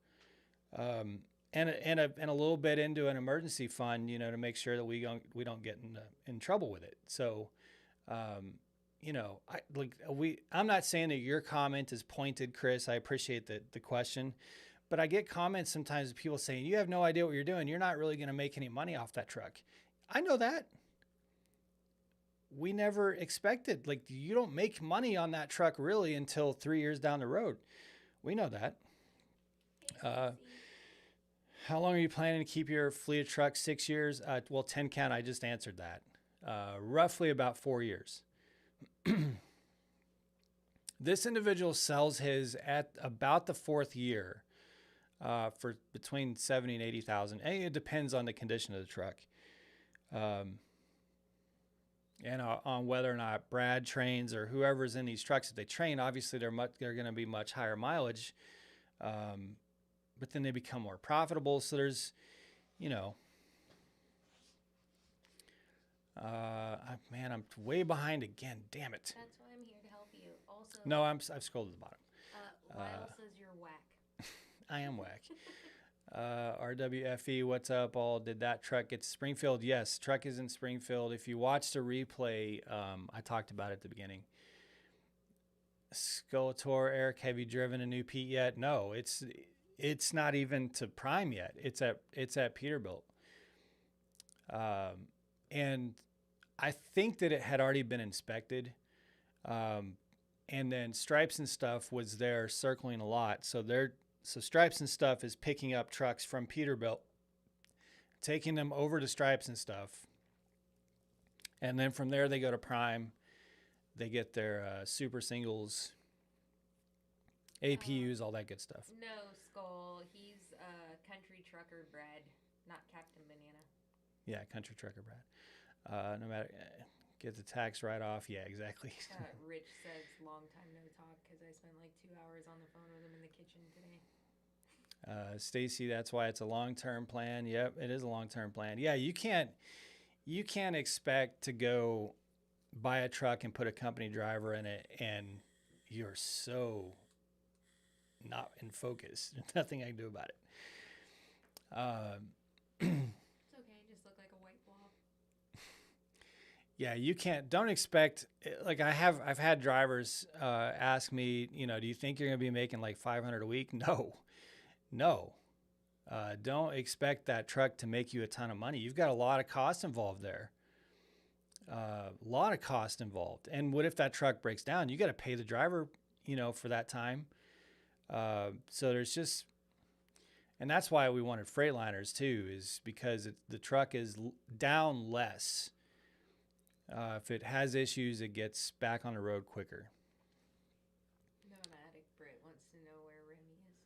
And a little bit into an emergency fund, you know, to make sure that we don't get in trouble with it. So, you know, I'm not saying that your comment is pointed, Chris. I appreciate the question, but I get comments sometimes of people saying, you have no idea what you're doing. You're not really going to make any money off that truck. I know that. We never expected, like, you don't make money on that truck really until 3 years down the road. We know that. How long are you planning to keep your fleet of trucks? 6 years? Well, 10 count, I just answered that. Roughly about 4 years. This individual sells his at about the 4th year for between 70 and 80,000. And it depends on the condition of the truck. And on whether or not Brad trains or whoever's in these trucks, if they train, obviously they're going to be much higher mileage. But then they become more profitable. So there's, you know, man, I'm way behind again. Damn it. That's why I'm here to help you. Also, No, I've scrolled to the bottom. Lyle says you're whack. I am whack. RWFE, what's up? All did that truck get to Springfield? Yes, truck is in Springfield. If you watched a replay, I talked about it at the beginning. Skeletor, Eric, have you driven a new Pete yet? No, it's not even to Prime yet. It's at Peterbilt. And I think that it had already been inspected. And then Stripes and Stuff was there circling a lot. So Stripes and Stuff is picking up trucks from Peterbilt, taking them over to Stripes and Stuff. And then from there, they go to Prime. They get their super singles, APUs, all that good stuff. No, Skull. He's country trucker Brad, not Captain Banana. Yeah, country trucker Brad. No matter, get the tax write-off. Yeah, exactly. Rich says long time no talk because I spent like 2 hours on the phone with him in the kitchen today. Stacy, that's why it's a long-term plan. Yep, it is a long-term plan. Yeah, you can't expect to go buy a truck and put a company driver in it and you're so not in focus. There's nothing I can do about it. It's okay, just look like a white blob. Yeah, don't expect, like I've had drivers ask me, do you think you're going to be making like 500 a week? No. Don't expect that truck to make you a ton of money. You've got a lot of cost involved there. A lot of cost involved. And what if that truck breaks down? You got to pay the driver, for that time. So there's just, and that's why we wanted Freightliners too, is because the truck is down less. If it has issues, it gets back on the road quicker. Nomadic Brit wants to know where Remy is.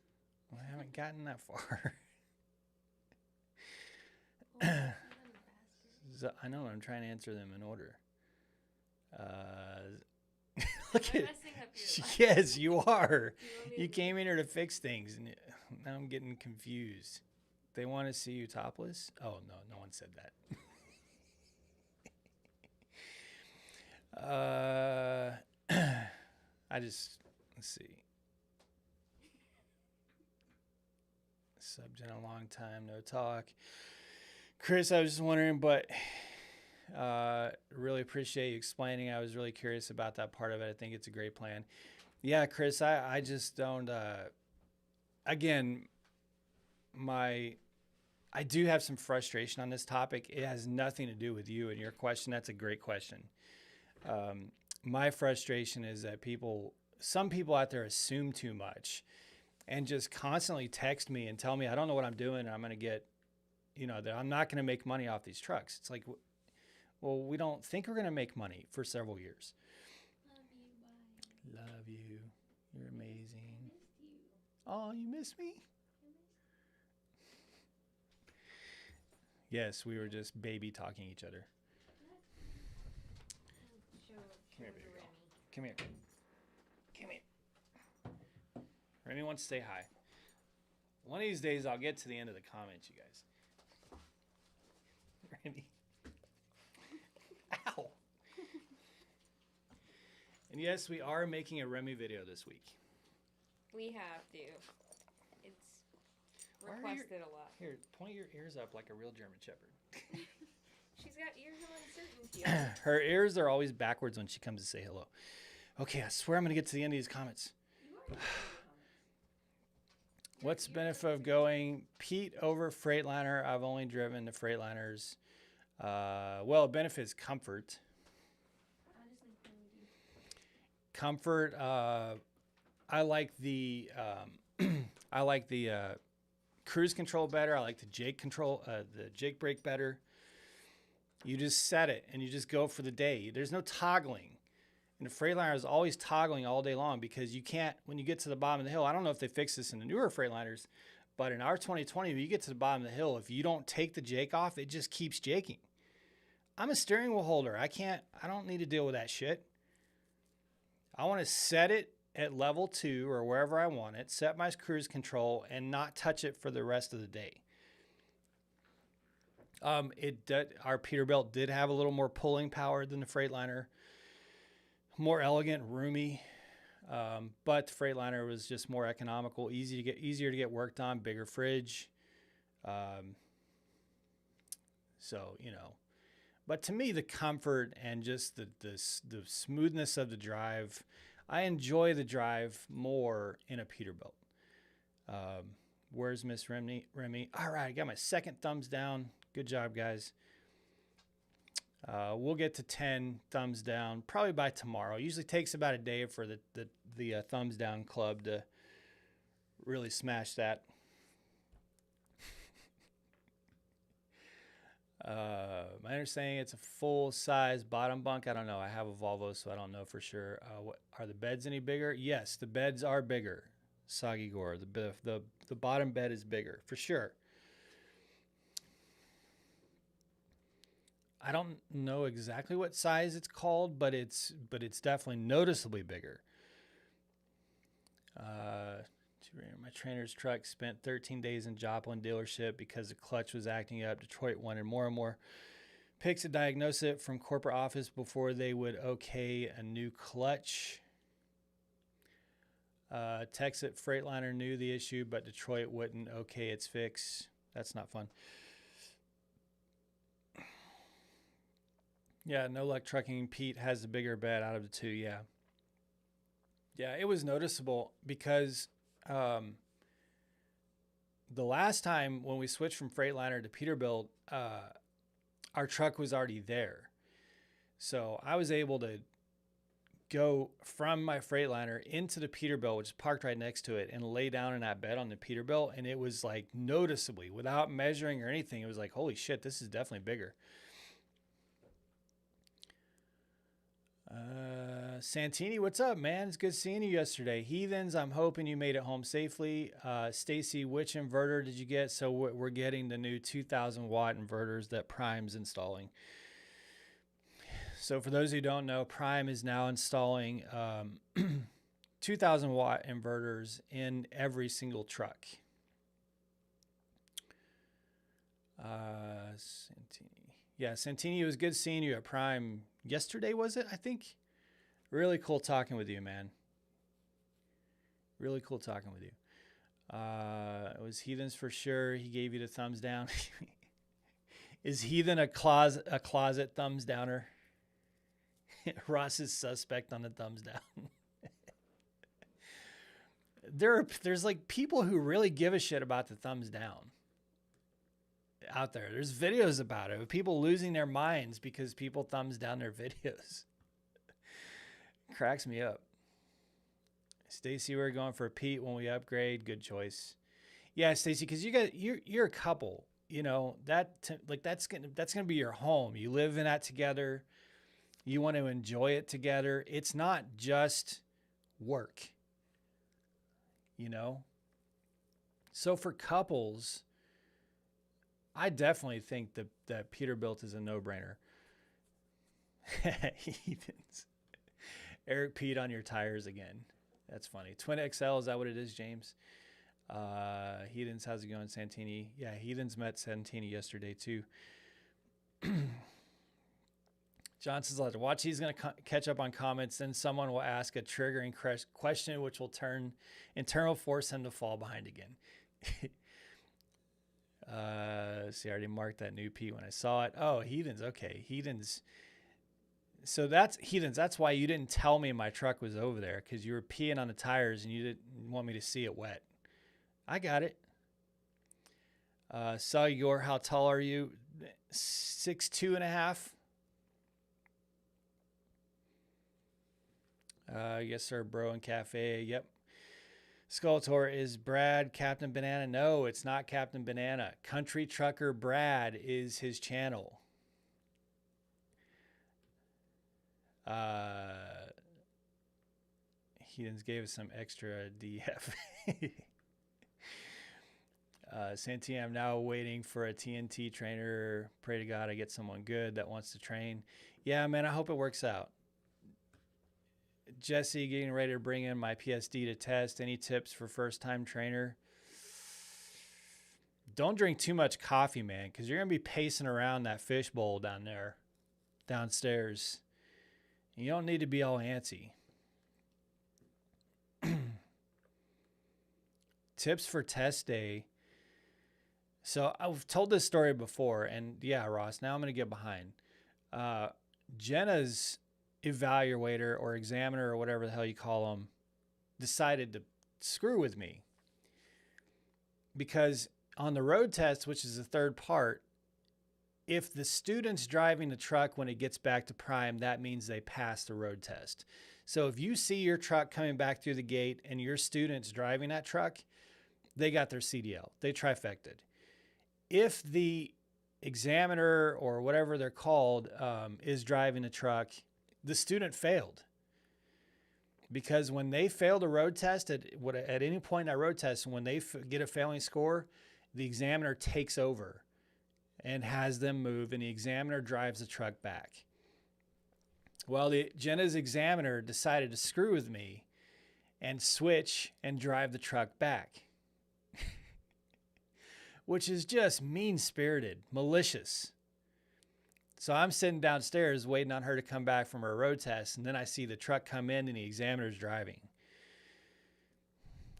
Well, I haven't gotten that far. So, I know, I'm trying to answer them in order. Look Am I at, messing up your life? yes, you are. You You came in here to fix things, and now I'm getting confused. They want to see you topless? Oh, no one said that. Let's see. Subject a long time, no talk. Chris, I was just wondering, but really appreciate you explaining. I was really curious about that part of it. I think it's a great plan. Yeah, Chris, I just don't, again, I do have some frustration on this topic. It has nothing to do with you and your question. That's a great question. My frustration is that some people out there assume too much and just constantly text me and tell me I don't know what I'm doing and I'm going to get, that I'm not going to make money off these trucks. It's like, well, we don't think we're going to make money for several years. Love you. You're amazing. Missed you. Oh, you miss me? Yes, we were just baby talking each other. Come here, baby girl. Come here. Come here. Remy wants to say hi. One of these days, I'll get to the end of the comments, you guys. Remy. Ow. And yes, we are making a Remy video this week. We have to. It's requested a lot. Here, point your ears up like a real German Shepherd. She's got ears of uncertainty. Her ears are always backwards when she comes to say hello. Okay, I swear I'm going to get to the end of these comments. What's the benefit of going Pete over Freightliner? I've only driven the Freightliners. Well, the benefit is comfort. Comfort. I like the cruise control better. I like the Jake brake better. You just set it and you just go for the day. There's no toggling. And the Freightliner is always toggling all day long because you can't, when you get to the bottom of the hill, I don't know if they fix this in the newer Freightliners, but in our 2020, when you get to the bottom of the hill, if you don't take the Jake off, it just keeps jaking. I'm a steering wheel holder. I don't need to deal with that shit. I want to set it at level 2 or wherever I want it, set my cruise control and not touch it for the rest of the day. Our Peterbilt did have a little more pulling power than the Freightliner. More elegant, roomy, but the Freightliner was just more economical, easier to get worked on, bigger fridge. But to me, the comfort and just the smoothness of the drive, I enjoy the drive more in a Peterbilt. Where's Miss Remy? All right, I got my second thumbs down. Good job, guys. We'll get to 10 thumbs down probably by tomorrow. It usually takes about a day for the thumbs down club to really smash that. My understanding it's a full size bottom bunk. I don't know. I have a Volvo, so I don't know for sure. Are the beds any bigger? Yes, the beds are bigger. Soggy Gore. The bottom bed is bigger for sure. I don't know exactly what size it's called, but it's definitely noticeably bigger. My trainer's truck spent 13 days in Joplin dealership because the clutch was acting up. Detroit wanted more and more pics to diagnose it from corporate office before they would okay a new clutch. Texas Freightliner knew the issue, but Detroit wouldn't okay its fix. That's not fun. Yeah, no luck trucking. Pete has the bigger bed out of the two. Yeah. Yeah, it was noticeable because the last time when we switched from Freightliner to Peterbilt, our truck was already there. So I was able to go from my Freightliner into the Peterbilt, which is parked right next to it, and lay down in that bed on the Peterbilt. And it was like noticeably, without measuring or anything, it was like, holy shit, this is definitely bigger. Santini, what's up, man? It's good seeing you yesterday. Heathens, I'm hoping you made it home safely. Stacy, which inverter did you get? So we're getting the new 2,000 watt inverters that Prime's installing. So for those who don't know, Prime is now installing 2,000 watt inverters in every single truck. Santini. Yeah, Santini, it was good seeing you at Prime yesterday, was it? I think. Really cool talking with you, man. Really cool talking with you. It was Heathens for sure. He gave you the thumbs down. Is Heathen a closet thumbs downer? Ross is suspect on the thumbs down. There's like people who really give a shit about the thumbs down out there. There's videos about it of people losing their minds because people thumbs down their videos. Cracks me up. Stacy, we're going for Pete when we upgrade. Good choice. Yeah, Stacy, because you're a couple. You know that's gonna be your home. You live in that together. You want to enjoy it together. It's not just work. You know. So for couples, I definitely think that Peterbilt is a no-brainer. Heathens. Eric Pete on your tires again. That's funny. Twin XL, is that what it is, James? Heathens, how's it going, Santini? Yeah, Heathens met Santini yesterday, too. Johnson's like, watch, he's going to catch up on comments, then someone will ask a triggering question, which will turn internal force him to fall behind again. See, I already marked that new Pete when I saw it. Oh, Heathens, okay. Heathens. So that's Heathens. That's why you didn't tell me my truck was over there, because you were peeing on the tires and you didn't want me to see it wet. I got it. Your, how tall are you? 6'2.5". Yes, sir, bro and cafe. Yep. Skulltor, is Brad Captain Banana? No, it's not Captain Banana. Country Trucker Brad is his channel. Heathens gave us some extra DF. Santini, I'm now waiting for a TNT trainer. Pray to God I get someone good that wants to train. Yeah, man, I hope it works out. Jesse, getting ready to bring in my PSD to test. Any tips for first-time trainer? Don't drink too much coffee, man, because you're going to be pacing around that fishbowl down there, downstairs. You don't need to be all antsy. Tips for test day. So I've told this story before, and yeah, Ross, now I'm going to get behind. Jenna's evaluator or examiner or whatever the hell you call them decided to screw with me, because on the road test, which is the third part, if the student's driving the truck when it gets back to prime, that means they passed the road test. So if you see your truck coming back through the gate and your student's driving that truck, they got their CDL. They trifected. If the examiner or whatever they're called is driving a truck, the student failed. Because when they failed a road test at any point in that road test, when they get a failing score, the examiner takes over and has them move, and the examiner drives the truck back. Well, Jenna's examiner decided to screw with me and switch and drive the truck back, which is just mean-spirited, malicious. So I'm sitting downstairs waiting on her to come back from her road test, and then I see the truck come in and the examiner's driving.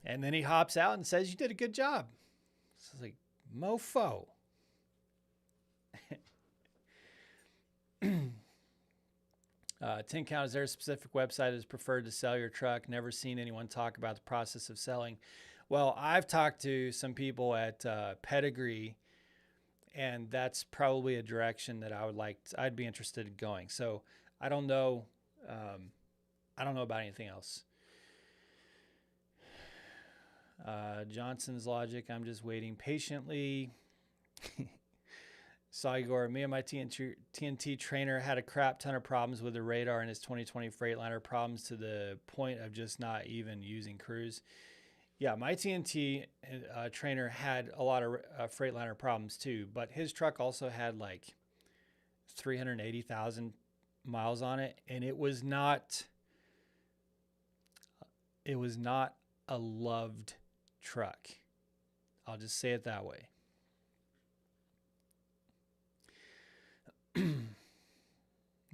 And then he hops out and says, "You did a good job." So I was like, mofo. 10 Count, is there a specific website that is preferred to sell your truck? Never seen anyone talk about the process of selling. Well, I've talked to some people at Pedigree, and that's probably a direction that I'd be interested in going. So I don't know. I don't know about anything else. Johnson's Logic, I'm just waiting patiently. Saigor, me and my TNT trainer had a crap ton of problems with the radar in his 2020 Freightliner, problems to the point of just not even using cruise. Yeah, my TNT trainer had a lot of Freightliner problems too, but his truck also had like 380,000 miles on it, and it was not a loved truck. I'll just say it that way.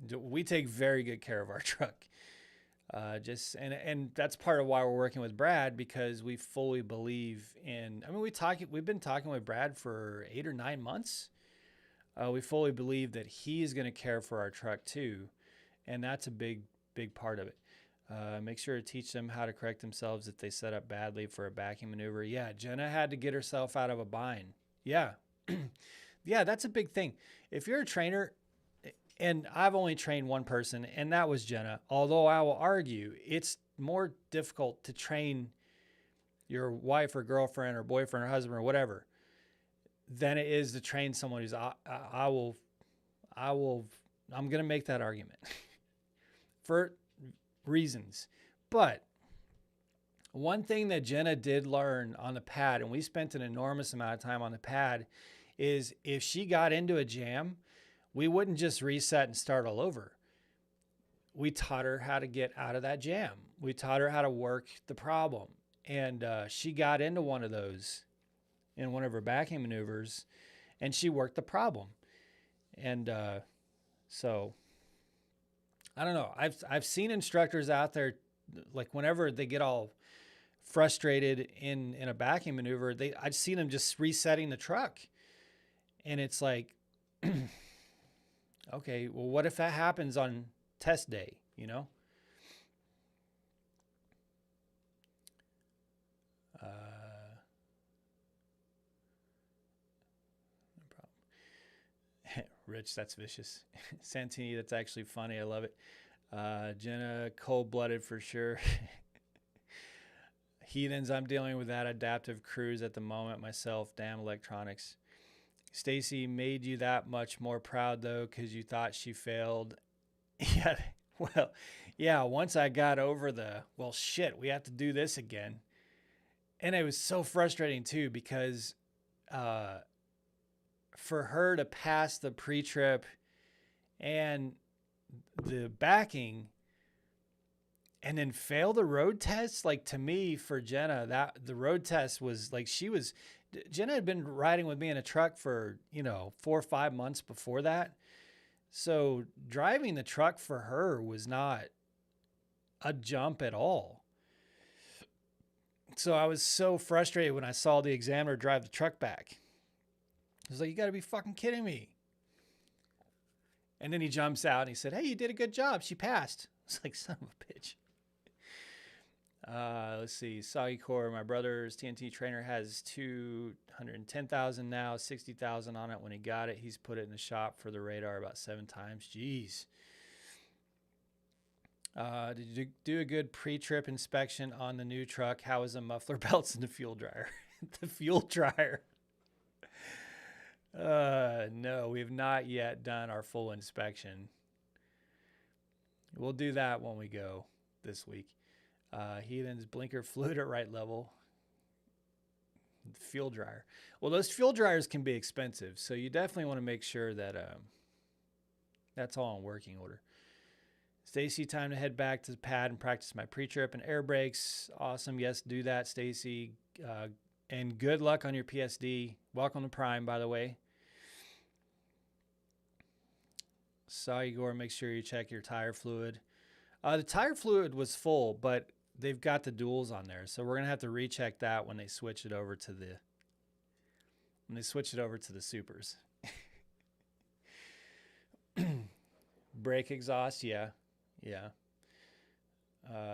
We take very good care of our truck. And that's part of why we're working with Brad, because we fully believe in, we've been talking with Brad for 8 or 9 months. We fully believe that he is going to care for our truck too. And that's a big part of it. Make sure to teach them how to correct themselves if they set up badly for a backing maneuver. Yeah. Jenna had to get herself out of a bind. Yeah. Yeah. That's a big thing. If you're a trainer, and I've only trained one person, and that was Jenna. Although I will argue it's more difficult to train your wife or girlfriend or boyfriend or husband or whatever than it is to train someone who's, I'm going to make that argument for reasons. But one thing that Jenna did learn on the pad, and we spent an enormous amount of time on the pad, is if she got into a jam, we wouldn't just reset and start all over. We taught her how to get out of that jam. We taught her how to work the problem. And she got into one of those in one of her backing maneuvers, and she worked the problem. And so, I don't know. I've seen instructors out there, like whenever they get all frustrated in a backing maneuver, I've seen them just resetting the truck. And it's like, okay, well, what if that happens on test day, you know? No problem. Rich, that's vicious. Santini, that's actually funny. I love it. Jenna, cold-blooded for sure. Heathens, I'm dealing with that adaptive cruise at the moment myself. Damn electronics. Stacy, made you that much more proud though, because you thought she failed. Yeah, well, yeah, once I got over well, shit, we have to do this again. And it was so frustrating too, because for her to pass the pre-trip and the backing and then fail the road test, like, to me, for Jenna, that the road test was like, Jenna had been riding with me in a truck for, 4 or 5 months before that. So driving the truck for her was not a jump at all. So I was so frustrated when I saw the examiner drive the truck back. I was like, you got to be fucking kidding me. And then he jumps out and he said, "Hey, you did a good job. She passed." It's like, son of a bitch. Let's see. Soggy Core, my brother's TNT trainer has 210,000 now, 60,000 on it when he got it. He's put it in the shop for the radar about 7 times. Jeez. Did you do a good pre-trip inspection on the new truck? How was the muffler belts and the fuel dryer? The fuel dryer. No, we have not yet done our full inspection. We'll do that when we go this week. Heathen's blinker fluid at right level. The fuel dryer. Well, those fuel dryers can be expensive, so you definitely want to make sure that that's all in working order. Stacy, time to head back to the pad and practice my pre-trip and air brakes. Awesome. Yes, do that, Stacy. And good luck on your PSD. Welcome to Prime, by the way. Saw Igor, make sure you check your tire fluid. The tire fluid was full, but they've got the duals on there, so we're gonna have to recheck that when they switch it over to the supers. Brake exhaust, yeah.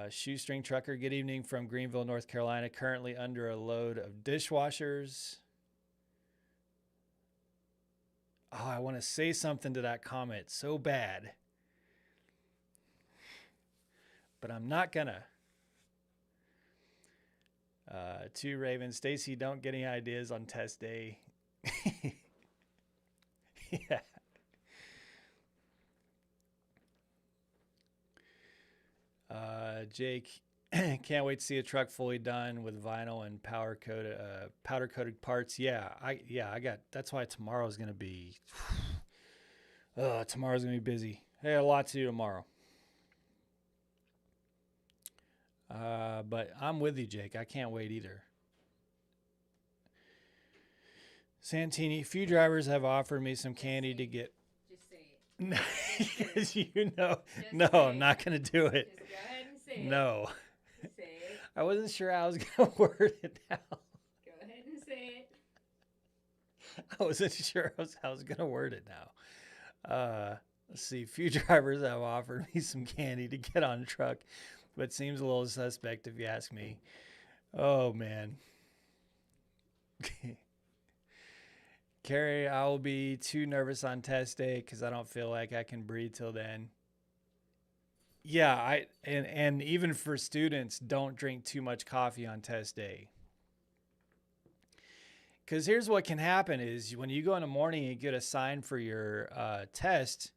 Shoestring trucker, good evening from Greenville, North Carolina. Currently under a load of dishwashers. Oh, I want to say something to that comment so bad, but I'm not gonna. To Raven, Stacy, don't get any ideas on test day. Yeah. Jake, can't wait to see a truck fully done with vinyl and powder coated parts. Yeah, I got. That's why tomorrow's gonna be. Tomorrow's gonna be busy. Hey, a lot to do tomorrow. But I'm with you, Jake. I can't wait either. Santini, few drivers have offered me some candy to get. Just say it. Because you know, Just no, say I'm it. not gonna do it. Just go ahead and say it. No, Say it. I wasn't sure how I was gonna word it now. Go ahead and say it. I wasn't sure how I was gonna word it now. Let's see. Few drivers have offered me some candy to get on a truck, but seems a little suspect if you ask me. Oh man. Carrie, I will be too nervous on test day because I don't feel like I can breathe till then. Yeah, and even for students, don't drink too much coffee on test day. Because here's what can happen is when you go in the morning and you get assigned for your test,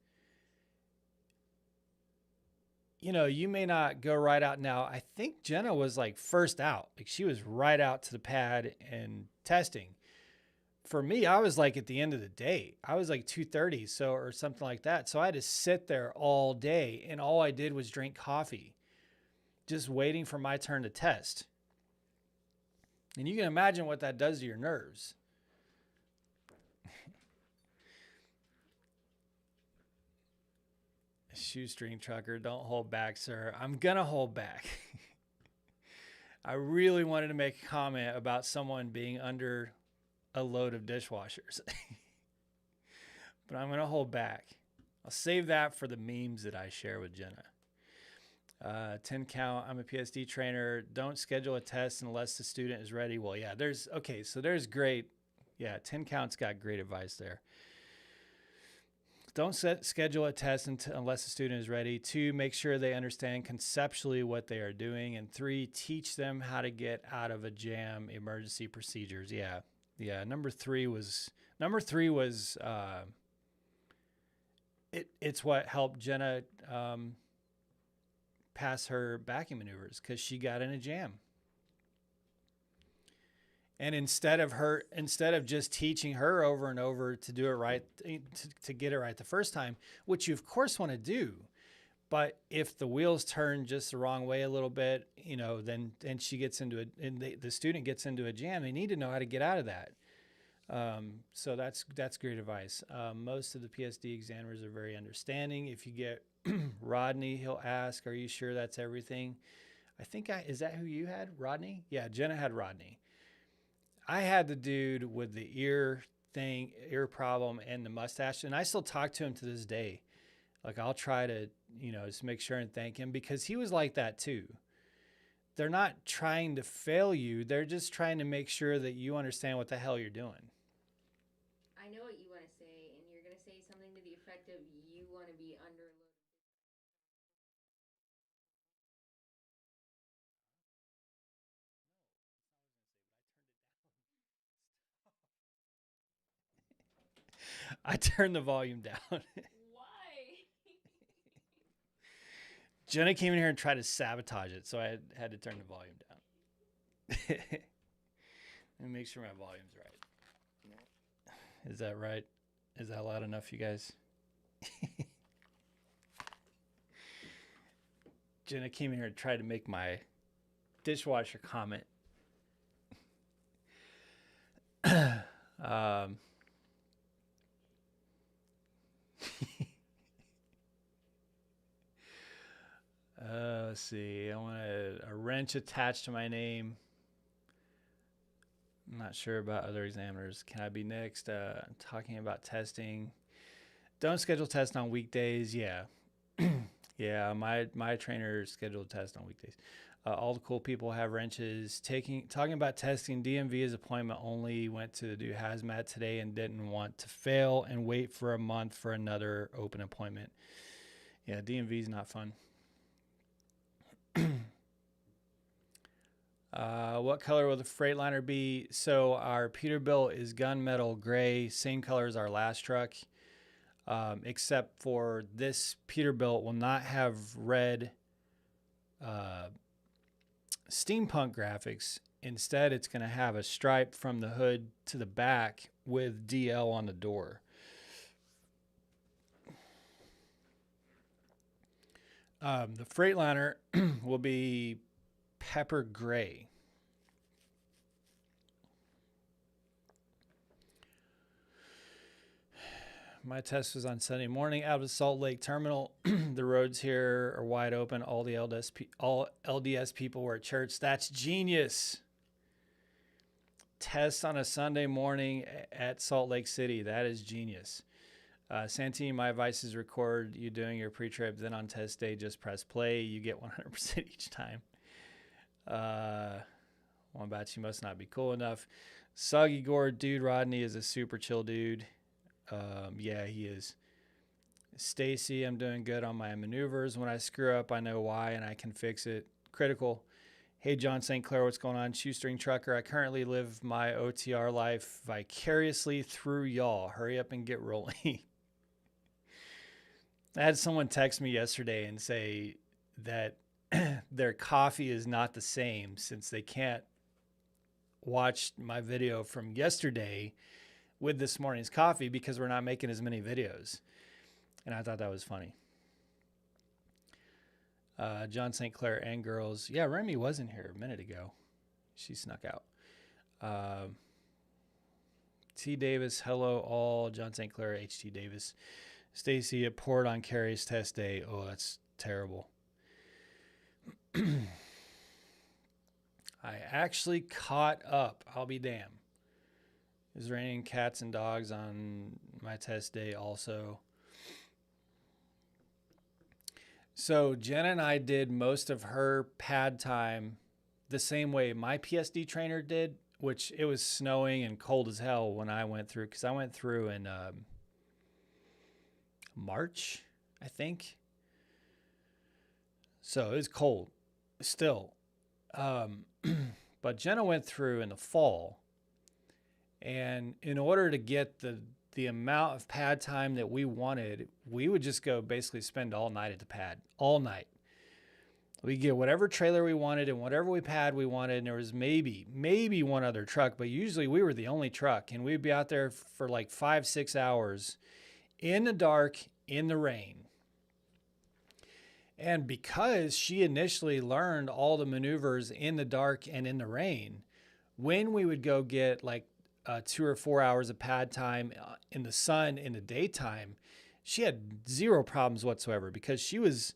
you know, you may not go right out. Now, I think Jenna was like first out. Like she was right out to the pad and testing. For me, I was like at the end of the day. I was like 2:30, so or something like that. So I had to sit there all day, and all I did was drink coffee, just waiting for my turn to test. And you can imagine what that does to your nerves. Shoestring trucker, don't hold back, sir. I'm gonna hold back. I really wanted to make a comment about someone being under a load of dishwashers. But I'm going to hold back. I'll save that for the memes that I share with Jenna. 10 count, I'm a PSD trainer. Don't schedule a test unless the student is ready. Well, yeah, there's great. Yeah, 10 count's got great advice there. Don't schedule a test unless the student is ready. 2, make sure they understand conceptually what they are doing. And 3, teach them how to get out of a jam, emergency procedures. Yeah. Number three was it's what helped Jenna pass her backing maneuvers because she got in a jam. And instead of just teaching her over and over to do it right, to get it right the first time, which you of course want to do, but if the wheels turn just the wrong way a little bit, you know, then she gets into the student gets into a jam. They need to know how to get out of that. So that's great advice. Most of the PSD examiners are very understanding. If you get Rodney, he'll ask, "Are you sure that's everything?" Is that who you had, Rodney? Yeah, Jenna had Rodney. I had the dude with the ear problem, and the mustache, and I still talk to him to this day. Like I'll try to, just make sure and thank him because he was like that too. they're not trying to fail you. They're just trying to make sure that you understand what the hell you're doing. I know what you want to say, and you're going to say something to the effect of you want to be underloaded. I turned the volume down. Why? Jenna came in here and tried to sabotage it, so I had to turn the volume down. Let me make sure my volume's right. Is that right? Is that loud enough, you guys? Jenna came in here and tried to make my dishwasher comment. Let's see. I want a wrench attached to my name. I'm not sure about other examiners. Can I be next? Talking about testing. Don't schedule tests on weekdays. Yeah. Yeah, my trainer scheduled tests on weekdays. All the cool people have wrenches. Talking about testing, DMV's appointment only. Went to do hazmat today and didn't want to fail and wait for a month for another open appointment. Yeah, DMV's not fun. What color will the Freightliner be? So our Peterbilt is gunmetal gray, same color as our last truck, except for this Peterbilt will not have red steampunk graphics. Instead, it's going to have a stripe from the hood to the back with DL on the door. The Freightliner will be pepper gray. My test was on Sunday morning out of Salt Lake Terminal. The roads here are wide open. All the LDS people were at church. That's genius. Test on a Sunday morning at Salt Lake City. That is genius. Santini, my advice is record you doing your pre-trip. Then on test day, just press play. You get 100% each time. Wombat, you must not be cool enough. Soggy Gore, dude, Rodney is a super chill dude. Yeah, he is. Stacy, I'm doing good on my maneuvers. When I screw up, I know why and I can fix it. Critical. Hey, John St. Clair, what's going on? Shoestring trucker. I currently live my OTR life vicariously through y'all. Hurry up and get rolling. I had someone text me yesterday and say that their coffee is not the same since they can't watch my video from yesterday with this morning's coffee because we're not making as many videos. And I thought that was funny. John St. Clair and girls. Yeah, Remy was in here a minute ago. She snuck out. T. Davis, hello all. John St. Clair, H.T. Davis. Stacy, it poured on Carrie's test day. Oh, that's terrible. I actually caught up. I'll be damned. It was raining cats and dogs on my test day also. So Jenna and I did most of her pad time the same way my PSD trainer did, which it was snowing and cold as hell when I went through, because I went through in March, I think. So it was cold still. But Jenna went through in the fall. And in order to get the amount of pad time that we wanted, we would just go basically spend all night at the pad, all night. We get whatever trailer we wanted and whatever pad we wanted. And there was maybe one other truck, but usually we were the only truck. And we'd be out there for like 5-6 hours in the dark, in the rain. And because she initially learned all the maneuvers in the dark and in the rain, when we would go get like 2 or 4 hours of pad time in the sun in the daytime, she had zero problems whatsoever because she was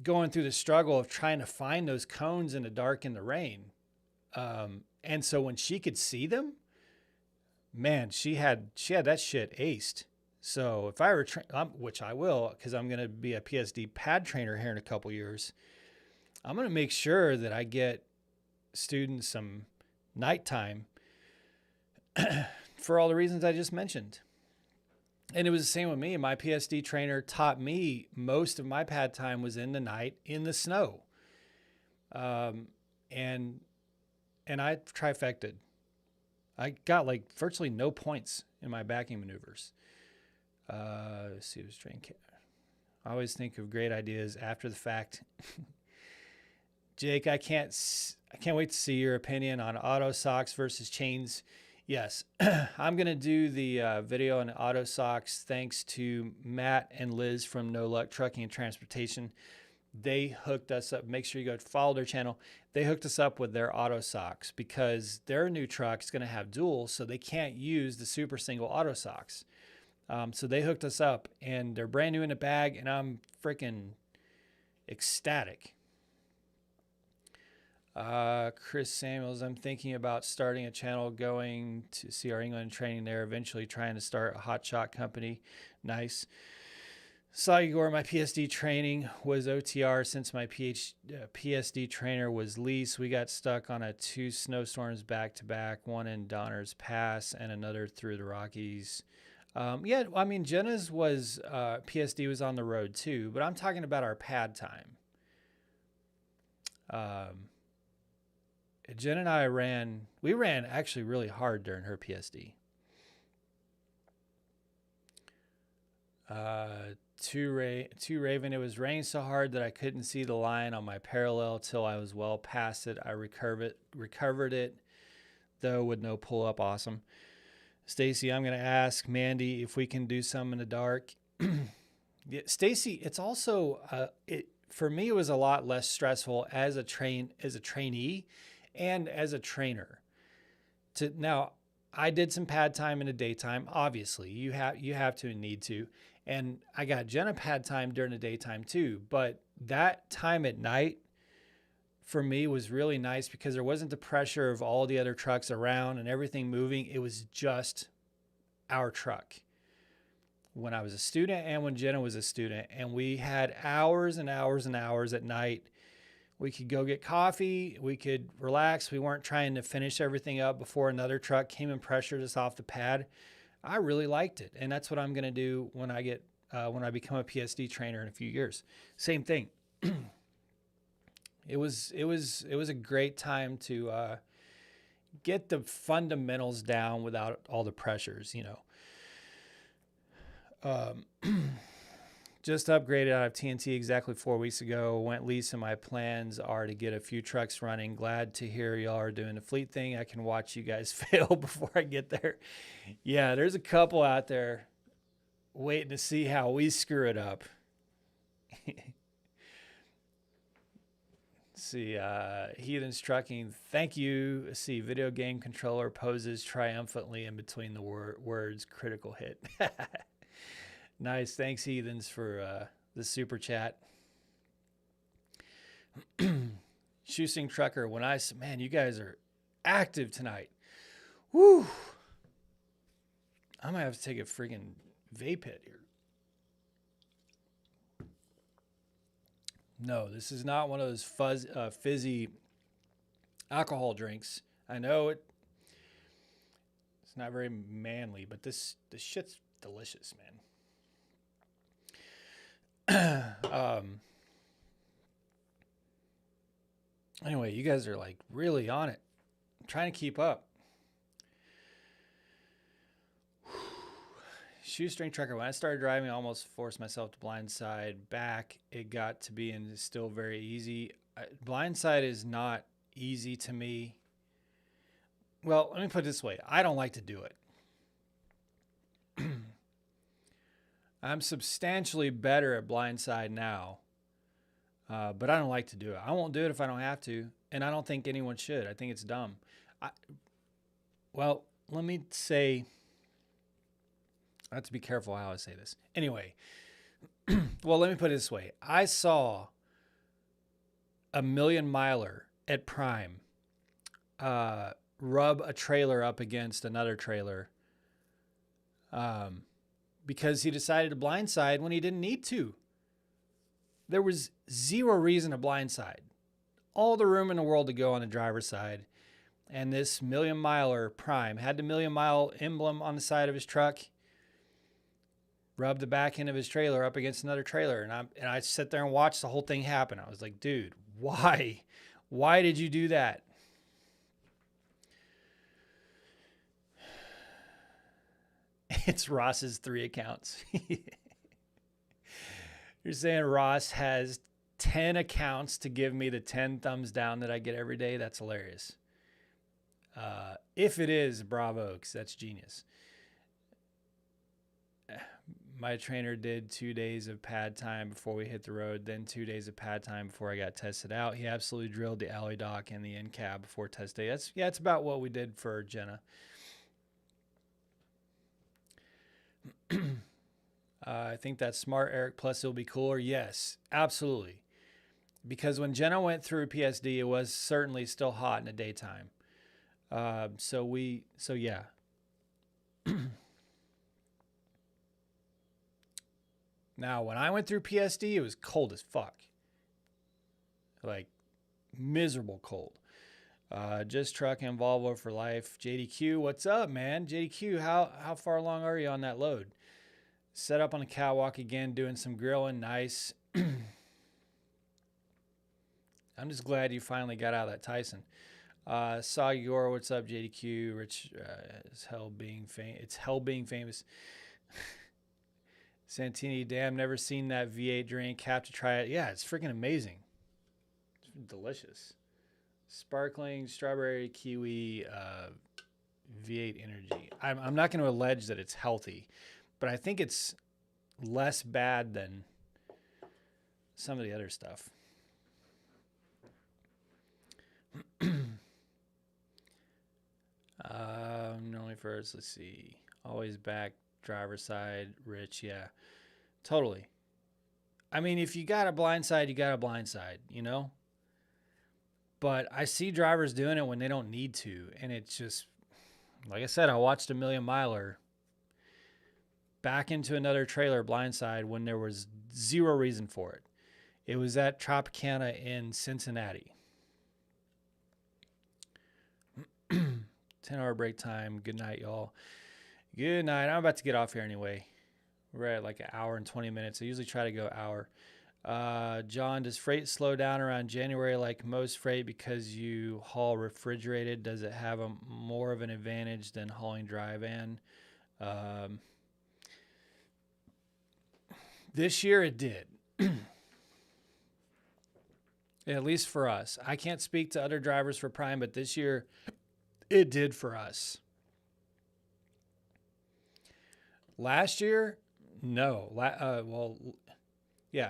going through the struggle of trying to find those cones in the dark and the rain. And so when she could see them, man, she had that shit aced. So if I were, which I will, because I'm going to be a PSD pad trainer here in a couple years, I'm going to make sure that I get students some nighttime for all the reasons I just mentioned. And it was the same with me. My PSD trainer taught me most of my pad time was in the night in the snow. And I trifected. I got like virtually no points in my backing maneuvers. Let's see, it was train. I always think of great ideas after the fact. Jake, I can't wait to see your opinion on auto socks versus chains. Yes, I'm going to do the video on auto socks thanks to Matt and Liz from No Luck Trucking and Transportation. They hooked us up. Make sure you go follow their channel. They hooked us up with their auto socks because their new truck is going to have dual, so they can't use the super single auto socks. So they hooked us up, and they're brand new in the bag, and I'm freaking ecstatic. Chris Samuels, I'm thinking about starting a channel, going to see our England training there, eventually trying to start a hot shot company. Nice. Saw you, Gore. My PSD training was OTR since my PSD trainer was lease. We got stuck on 2 snowstorms back to back, one in Donner's Pass and another through the Rockies. Yeah, I mean, Jenna's was, PSD was on the road too, but I'm talking about our pad time. Jen and I ran actually really hard during her PSD. To Raven, it was raining so hard that I couldn't see the line on my parallel till I was well past it. I recovered it, though, with no pull up. Awesome. Stacy, I'm going to ask Mandy if we can do some in the dark. Yeah, Stacy, it's also, for me, it was a lot less stressful as a trainee and as a trainer. Now, I did some pad time in the daytime. Obviously, you have to and need to. And I got Jenna pad time during the daytime too. But that time at night for me was really nice because there wasn't the pressure of all the other trucks around and everything moving. It was just our truck when I was a student and when Jenna was a student. And we had hours and hours and hours at night. We could go get coffee. We could relax. We weren't trying to finish everything up before another truck came and pressured us off the pad. I really liked it. And that's what I'm going to do when I become a PSD trainer in a few years. Same thing. It was a great time to get the fundamentals down without all the pressures, you know. Just upgraded out of TNT exactly 4 weeks ago. Went lease, and my plans are to get a few trucks running. Glad to hear y'all are doing the fleet thing. I can watch you guys fail before I get there. Yeah, there's a couple out there waiting to see how we screw it up. See, Heathens Trucking, thank you. See, video game controller poses triumphantly in between the words critical hit. Nice. Thanks, Heathens, for the super chat. Shoesting Trucker, man, you guys are active tonight. Woo! I might have to take a freaking vape hit here. No, this is not one of those fizzy alcohol drinks. I know it's not very manly, but this shit's delicious, man. Anyway, you guys are like really on it. I'm trying to keep up. Shoestring Trucker, when I started driving, I almost forced myself to blindside back. It got to be and is still very easy. Blindside is not easy to me. Well, let me put it this way. I don't like to do it. I'm substantially better at blindside now, but I don't like to do it. I won't do it if I don't have to, and I don't think anyone should. I think it's dumb. Well, let me say, I have to be careful how I say this. Anyway, well, let me put it this way. I saw a million miler at Prime rub a trailer up against another trailer because he decided to blindside when he didn't need to. There was zero reason to blindside. all the room in the world to go on the driver's side. And this million miler Prime had the million mile emblem on the side of his truck, rubbed the back end of his trailer up against another trailer. And I sit there and watch the whole thing happen. I was like, dude, why? Why did you do that? It's Ross's 3 accounts. You're saying Ross has 10 accounts to give me the 10 thumbs down that I get every day? That's hilarious. If it is, bravo, because that's genius. My trainer did 2 days of pad time before we hit the road, then 2 days of pad time before I got tested out. He absolutely drilled the alley dock and the end cab before test day. It's about what we did for Jenna. I think that's smart, Eric. Plus, it'll be cooler. Yes, absolutely. Because when Jenna went through PSD, it was certainly still hot in the daytime. So yeah. Now, when I went through PSD, it was cold as fuck. Like, miserable cold. Just truck and Volvo for life. JDQ, what's up, man? JDQ, how far along are you on that load? Set up on the catwalk again, doing some grilling. Nice. I'm just glad you finally got out of that Tyson. Saw your, what's up, JDQ? Rich is hell being it's hell being famous. Santini, damn, never seen that V8 drink. Have to try it. Yeah, it's freaking amazing. It's delicious. Sparkling strawberry kiwi V8 energy. I'm not going to allege that it's healthy, but I think it's less bad than some of the other stuff. Only first, let's see. Always back, driver's side, Rich, yeah. Totally. I mean, if you got a blind side, you got a blind side, you know? But I see drivers doing it when they don't need to. And it's just, like I said, I watched a million miler back into another trailer blindside when there was zero reason for it. It was at Tropicana in Cincinnati. 10-hour break time. Good night, y'all. Good night. I'm about to get off here anyway. We're at like an hour and 20 minutes. I usually try to go hour. John, does freight slow down around January like most freight because you haul refrigerated? Does it have more of an advantage than hauling dry van? This year it did. At least for us. I can't speak to other drivers for Prime, but this year it did for us. Last year, no.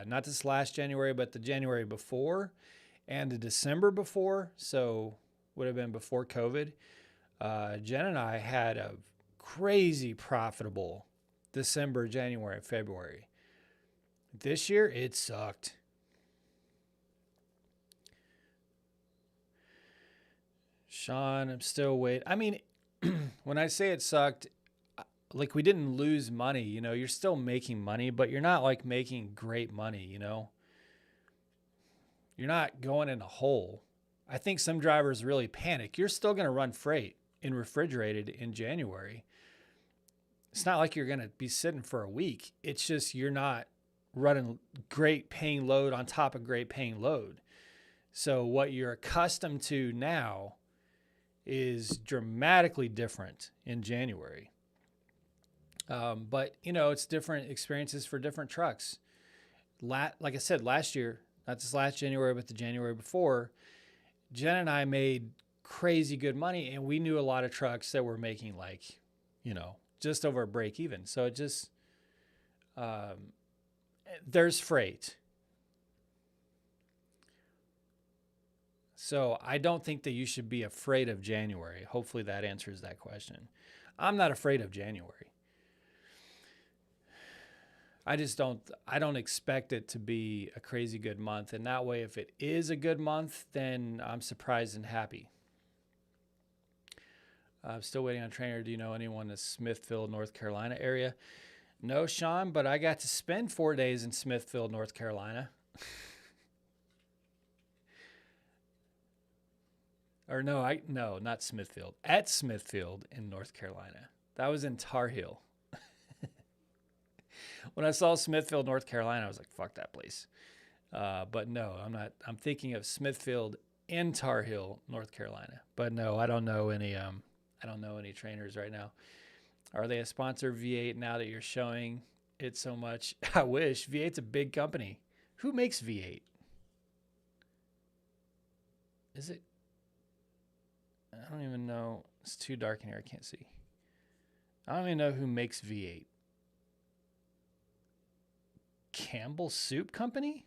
Not this last January, but the January before and the December before, so would have been before COVID. Jen and I had a crazy profitable December, January, and February. This year, it sucked. Sean, I'm still waiting. I mean, when I say it sucked, like we didn't lose money, you know, you're still making money, but you're not like making great money, you know. You're not going in a hole. I think some drivers really panic. You're still going to run freight in refrigerated in January. It's not like you're going to be sitting for a week. It's just you're not running great paying load on top of great paying load. So what you're accustomed to now is dramatically different in January. But, you know, it's different experiences for different trucks. Like I said, last year, not this last January, but the January before, Jen and I made crazy good money, and we knew a lot of trucks that were making like, you know, just over a break even. So it just, there's freight. So I don't think that you should be afraid of January. Hopefully that answers that question. I'm not afraid of January. I don't expect it to be a crazy good month. And that way, if it is a good month, then I'm surprised and happy. I'm still waiting on a trainer. Do you know anyone in the Smithfield, North Carolina area? No, Sean, but I got to spend 4 days in Smithfield, North Carolina. or no, not Smithfield. At Smithfield in North Carolina. That was in Tar Heel. When I saw Smithfield, North Carolina, I was like, fuck that place. But no, I'm not. I'm thinking of Smithfield in Tar Heel, North Carolina. But no, I don't know any. I don't know any trainers right now. Are they a sponsor of V8 now that you're showing it so much? I wish. V8's a big company. Who makes V8? Is it? I don't even know. It's too dark in here. I can't see. I don't even know who makes V8. Campbell Soup Company?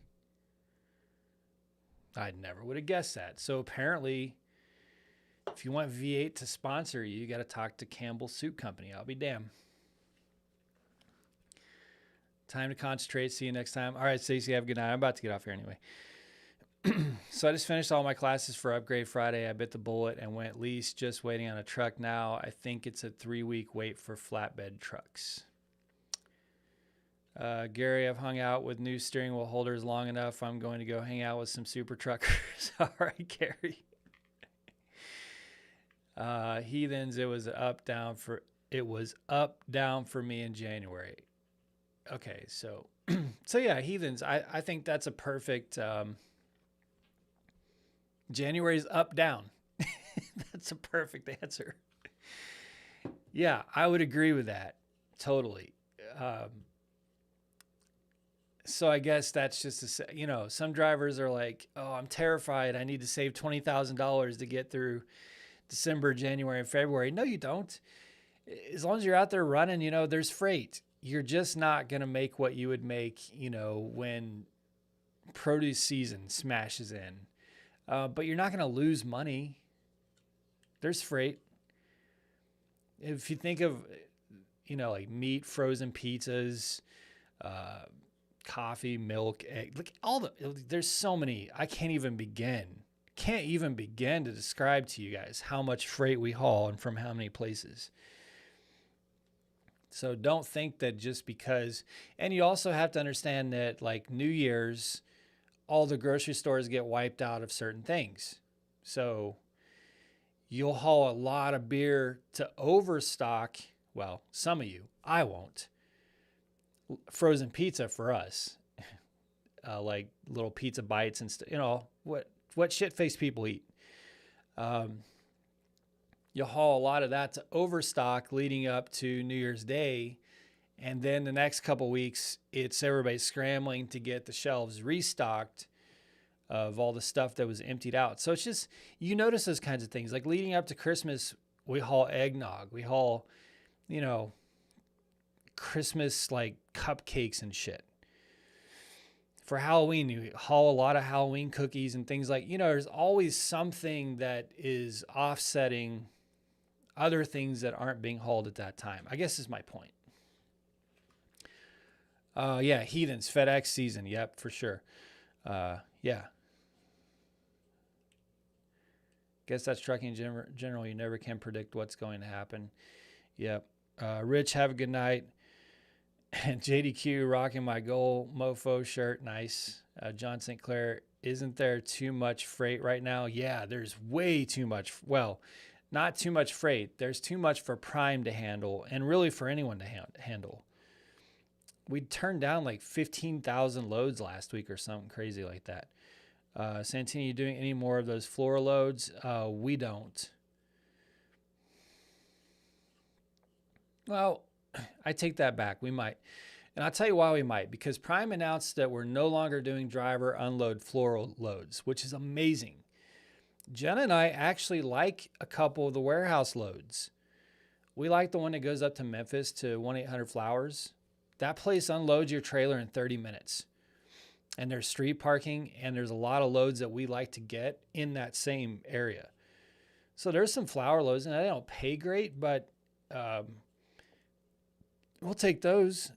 I never would have guessed that. So apparently, if you want V8 to sponsor you, you got to talk to Campbell Soup Company. I'll be damned. Time to concentrate. See you next time. All right, Stacey, have a good night. I'm about to get off here anyway. So I just finished all my classes for Upgrade Friday. I bit the bullet and went lease, just waiting on a truck now. I think it's a 3-week wait for flatbed trucks. Gary, I've hung out with new steering wheel holders long enough. I'm going to go hang out with some super truckers. All right, Gary. Heathens, it was up down for me in January. Okay, so yeah, Heathens, I think that's a perfect January's up down. That's a perfect answer. Yeah, I would agree with that. Totally. So I guess that's just some drivers are like, oh, I'm terrified. I need to save $20,000 to get through December, January, and February. No, you don't. As long as you're out there running, there's freight. You're just not going to make what you would make, when produce season smashes in. But you're not going to lose money. There's freight. If you think of, like meat, frozen pizzas, coffee, milk, egg, there's so many. I can't even begin to describe to you guys how much freight we haul and from how many places. So don't think that just because, and you also have to understand that like New Year's, all the grocery stores get wiped out of certain things. So you'll haul a lot of beer to overstock. Well, some of you, I won't. Frozen pizza for us, like little pizza bites and what shit-faced people eat. You'll haul a lot of that to overstock leading up to New Year's Day. And then the next couple weeks, it's everybody scrambling to get the shelves restocked of all the stuff that was emptied out. So it's just, you notice those kinds of things. Like leading up to Christmas, we haul eggnog. We haul, Christmas like cupcakes and shit. For Halloween, you haul a lot of Halloween cookies and things like, there's always something that is offsetting other things that aren't being hauled at that time. I guess is my point. Yeah, Heathens, FedEx season. Yep, for sure. Yeah. Guess that's trucking in general. You never can predict what's going to happen. Yep. Rich, have a good night. And JDQ rocking my goal mofo shirt. Nice. John St. Clair, isn't there too much freight right now? Yeah, there's way too much. Well, not too much freight. There's too much for Prime to handle and really for anyone to handle. We turned down like 15,000 loads last week or something crazy like that. Santini, you doing any more of those floor loads? We don't. Well, I take that back. We might. And I'll tell you why we might. Because Prime announced that we're no longer doing driver unload floral loads, which is amazing. Jenna and I actually like a couple of the warehouse loads. We like the one that goes up to Memphis to 1-800-Flowers. That place unloads your trailer in 30 minutes. And there's street parking, and there's a lot of loads that we like to get in that same area. So there's some flower loads, and they don't pay great, but we'll take those.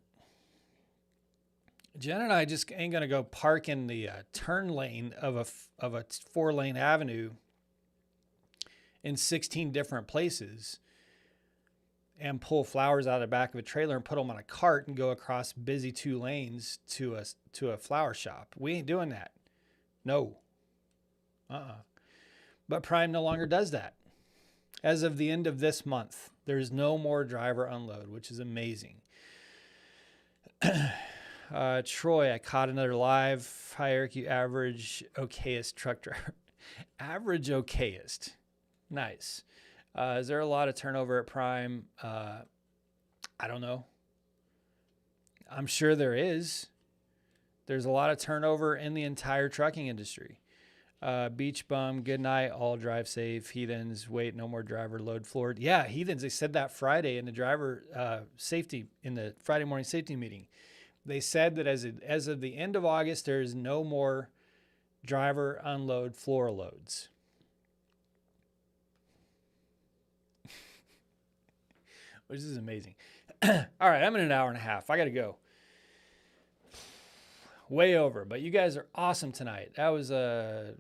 Jen and I just ain't going to go park in the turn lane of a 4-lane avenue in 16 different places and pull flowers out of the back of a trailer and put them on a cart and go across busy 2 lanes to a flower shop. We ain't doing that. No. But Prime no longer does that. As of the end of this month, there's no more driver unload, which is amazing. Troy, I caught another live hierarchy average okayest truck driver. Average okayest. Nice. Is there a lot of turnover at Prime? I don't know. I'm sure there is. There's a lot of turnover in the entire trucking industry. Beach bum, good night, all drive safe. Heathens, wait, no more driver load floored. Yeah, heathens, they said that Friday in the driver safety, in the Friday morning safety meeting. They said that as of the end of August, there is no more driver unload floor loads. Which is amazing. All right, I'm in an hour and a half. I got to go. Way over, but you guys are awesome tonight. That was a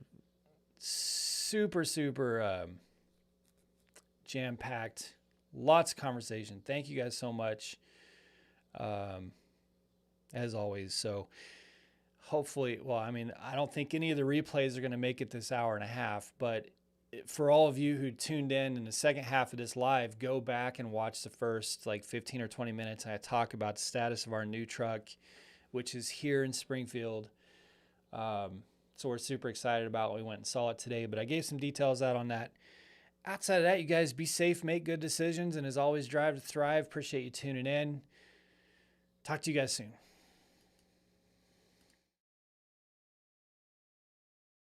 super jam-packed, lots of conversation. Thank you guys so much, as always. So hopefully, well, I mean, I don't think any of the replays are going to make it this hour and a half, but for all of you who tuned in the second half of this live, go back and watch the first like 15 or 20 minutes. I talk about the status of our new truck, which is here in Springfield. So we're super excited about it. We went and saw it today, but I gave some details out on that. Outside of that, you guys be safe, make good decisions, and as always, drive to thrive. Appreciate you tuning in. Talk to you guys soon.